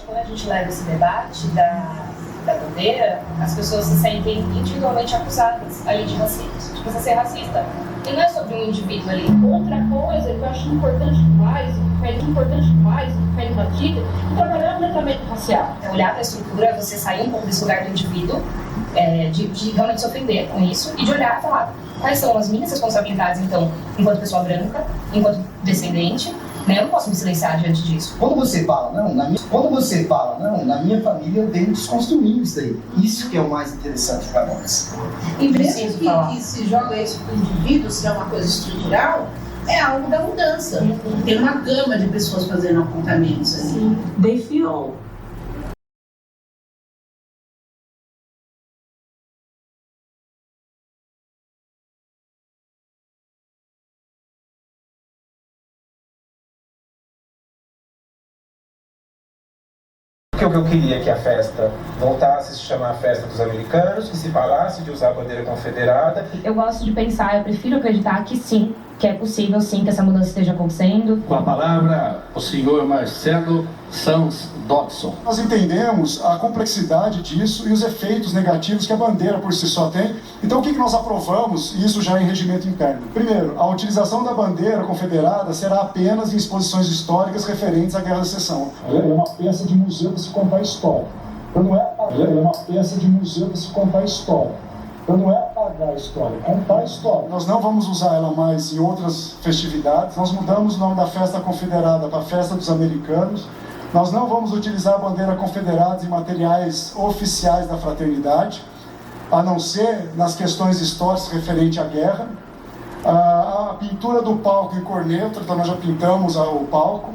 quando a gente leva esse debate da bandeira, as pessoas se sentem individualmente acusadas ali de racismo, de você ser racista. E não é sobre um indivíduo ali. Outra coisa que eu acho importante demais, cai numa dica, é trabalhar o tratamento racial. É olhar para a estrutura, você sair um pouco desse lugar do indivíduo, de realmente se ofender com isso, e de olhar e falar quais são as minhas responsabilidades, então, enquanto pessoa branca, enquanto descendente, né? Eu não posso me silenciar diante disso. Quando você fala, não, na minha família eu venho desconstruindo isso daí. Isso que é o mais interessante para nós. E mesmo que se joga isso para o indivíduo, se é uma coisa estrutural, é algo da mudança. Tem uma gama de pessoas fazendo apontamentos ali. They feel O que eu queria que a festa voltasse a se chamar a festa dos americanos, que se parasse de usar a bandeira confederada. Eu gosto de pensar, eu prefiro acreditar que sim, que é possível sim que essa mudança esteja acontecendo. Com a palavra, o senhor Marcelo Sanz Dodson. Nós entendemos a complexidade disso e os efeitos negativos que a bandeira por si só tem. Então, o que nós aprovamos, isso já em regimento interno? Primeiro, a utilização da bandeira confederada será apenas em exposições históricas referentes à Guerra da Seção. Ela é uma peça de museu para se contar a história. Então, não é uma peça de museu para se contar a história. Então não é apagar a história, é contar a história. Nós não vamos usar ela mais em outras festividades. Nós mudamos o nome da festa confederada para a Festa dos Americanos. Nós não vamos utilizar a bandeira confederada em materiais oficiais da fraternidade, a não ser nas questões históricas referentes à guerra. A pintura do palco em corneto, então nós já pintamos o palco.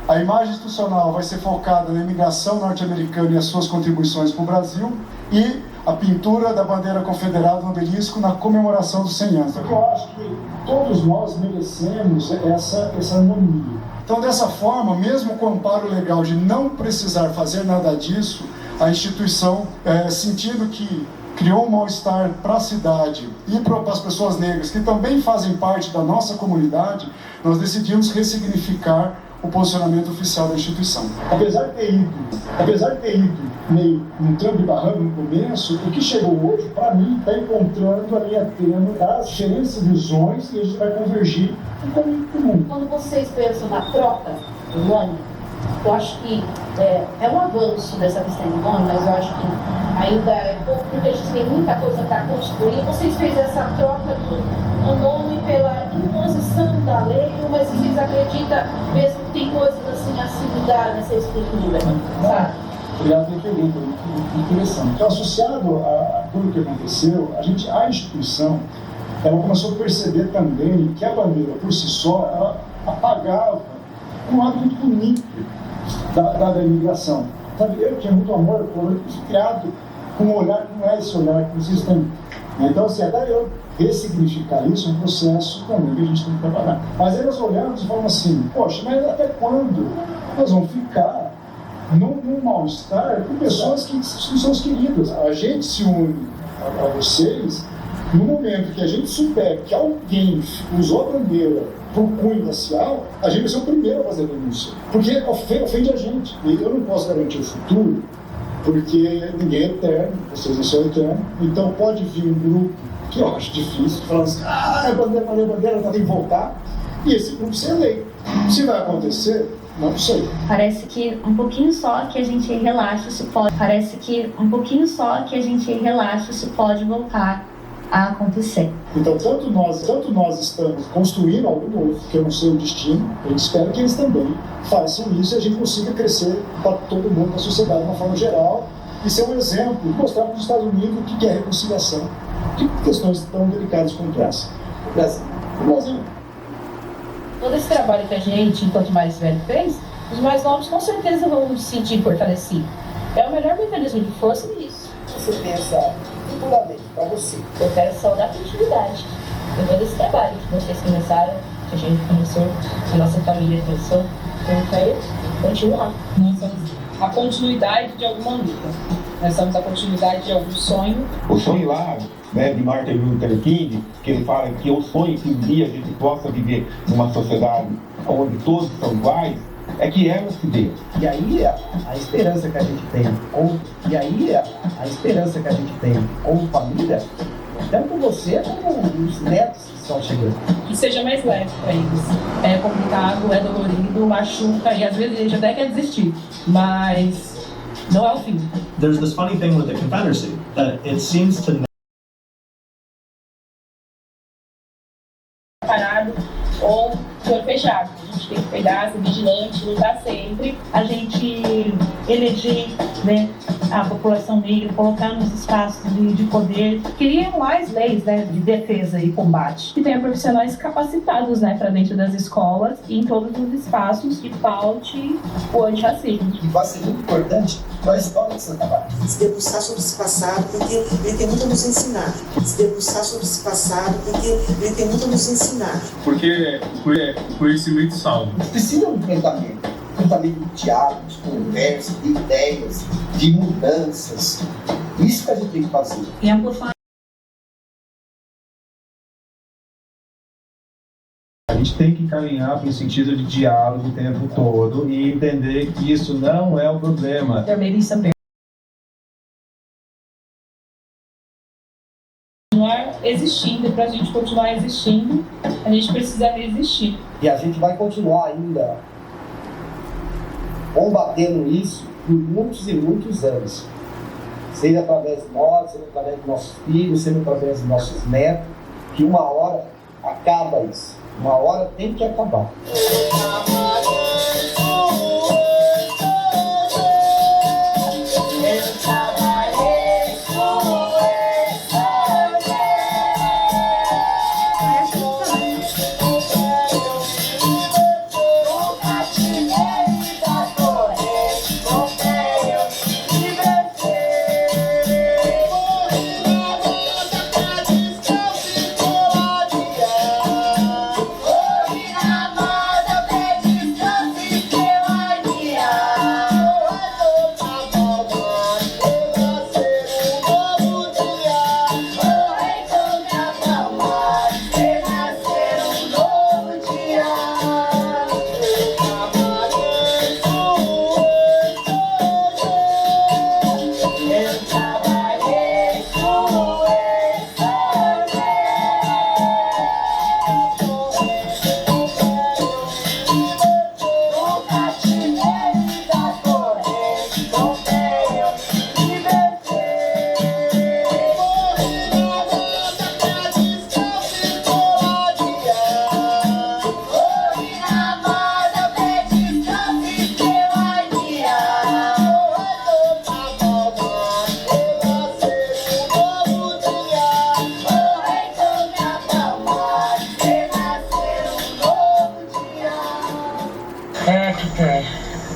A imagem institucional vai ser focada na imigração norte-americana e as suas contribuições para o Brasil. E a pintura da bandeira confederada no obelisco na comemoração dos 100 anos. Eu acho que todos nós merecemos essa harmonia. Então, dessa forma, mesmo com o amparo legal de não precisar fazer nada disso, a instituição, sentindo que criou um mal-estar para a cidade e para as pessoas negras, que também fazem parte da nossa comunidade, nós decidimos ressignificar o posicionamento oficial da instituição. Apesar de ter ido meio um trampo e barranco no começo, o que chegou hoje, para mim, está encontrando a linha tênue das diferentes visões e a gente vai convergir em caminho comum. Quando vocês pensam na troca do nome, eu acho que é um avanço dessa questão do nome, mas eu acho que ainda é pouco, porque a gente tem muita coisa para construir. Vocês fez essa troca do nome pela imposição da lei, mas vocês acreditam mesmo que tem coisas assim a se mudar nessa estrutura, sabe? Obrigado pela pergunta, muito interessante. Então, associado a tudo o que aconteceu, a instituição, ela começou a perceber também que a bandeira, por si só, ela apagava um lado muito bonito da imigração. Sabe, eu tinha muito amor por eu fui criado com um olhar que não é esse olhar que vocês têm. Então, assim, até eu ressignificar isso é um processo também que a gente tem que trabalhar. Mas aí nós olhamos e falamos assim, poxa, mas até quando nós vamos ficar num mal-estar com pessoas que são queridas. A gente se une a vocês no momento que a gente souber que alguém usou a bandeira por cunho racial, a gente vai ser o primeiro a fazer a denúncia. Porque ofende a gente. E eu não posso garantir o futuro, porque ninguém é eterno, vocês não são eternos. Então pode vir um grupo, que eu acho difícil, falando assim, a bandeira tem que voltar, e esse grupo ser eleito. Se vai acontecer, não sei. Parece que um pouquinho só que a gente relaxa, isso pode. Parece que um pouquinho só que a gente relaxa, isso pode voltar a acontecer. Então, tanto nós estamos construindo algo novo, que eu não sei o destino, eu espero que eles também façam isso e a gente consiga crescer para todo mundo, na sociedade, de uma forma geral, e ser um exemplo, mostrar para os Estados Unidos o que é reconciliação, que questões tão delicadas como essa. O Brasil. Todo esse trabalho que a gente, enquanto mais velho, fez, os mais novos com certeza vão se sentir fortalecidos. É o melhor mecanismo de força nisso. Você pensa futuramente para você? Eu quero saudar a continuidade de todo esse trabalho que vocês começaram, que a gente começou, a nossa família começou. Então eu quero continuar. Nós somos a continuidade de alguma luta. Nós somos a continuidade de algum sonho. O sonho lá, né, de Martin Luther King, que ele fala que eu sonho que um dia a gente possa viver numa sociedade onde todos são iguais, é que ela se dê. E aí a esperança que a gente tem como família, tanto você como os netos que estão chegando. Que seja mais leve para eles. É complicado, é dolorido, machuca e às vezes a gente até quer desistir, mas não é o fim. There's this funny thing with the Confederacy, that it seems to parado ou foi fechado. A gente tem que pegar, ser vigilante, lutar sempre. A gente eleger, né, a população negra, colocar nos espaços de poder. Queria mais leis, né, de defesa e combate. Que tenha profissionais capacitados, né, para dentro das escolas e em todos os espaços que paute o antirracismo. E vai ser muito importante para a escola de Santa Bárbara. Se debruçar sobre esse passado, porque ele tem muito a nos ensinar. Se debruçar sobre esse passado, porque ele tem muito a nos ensinar. Porque o conhecimento salva. Precisa de enfrentamento de diálogo, de conversa, de ideias, de mudanças. Isso que a gente tem que fazer. E amplificar. A gente tem que caminhar para um sentido de diálogo o tempo todo e entender que isso não é o problema. There may be some Continuar existindo, para a gente continuar existindo, a gente precisa resistir. E a gente vai continuar ainda combatendo isso por muitos e muitos anos. Seja através de nós, seja através dos nossos filhos, seja através dos nossos netos, que uma hora acaba isso. Uma hora tem que acabar.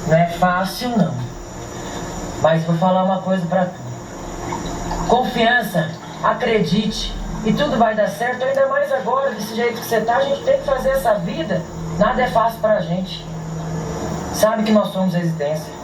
Não é fácil não, mas vou falar uma coisa pra tu. Confiança, acredite, e tudo vai dar certo, ainda mais agora, desse jeito que você tá, a gente tem que fazer essa vida, nada é fácil pra gente. sabe que nós somos resistência.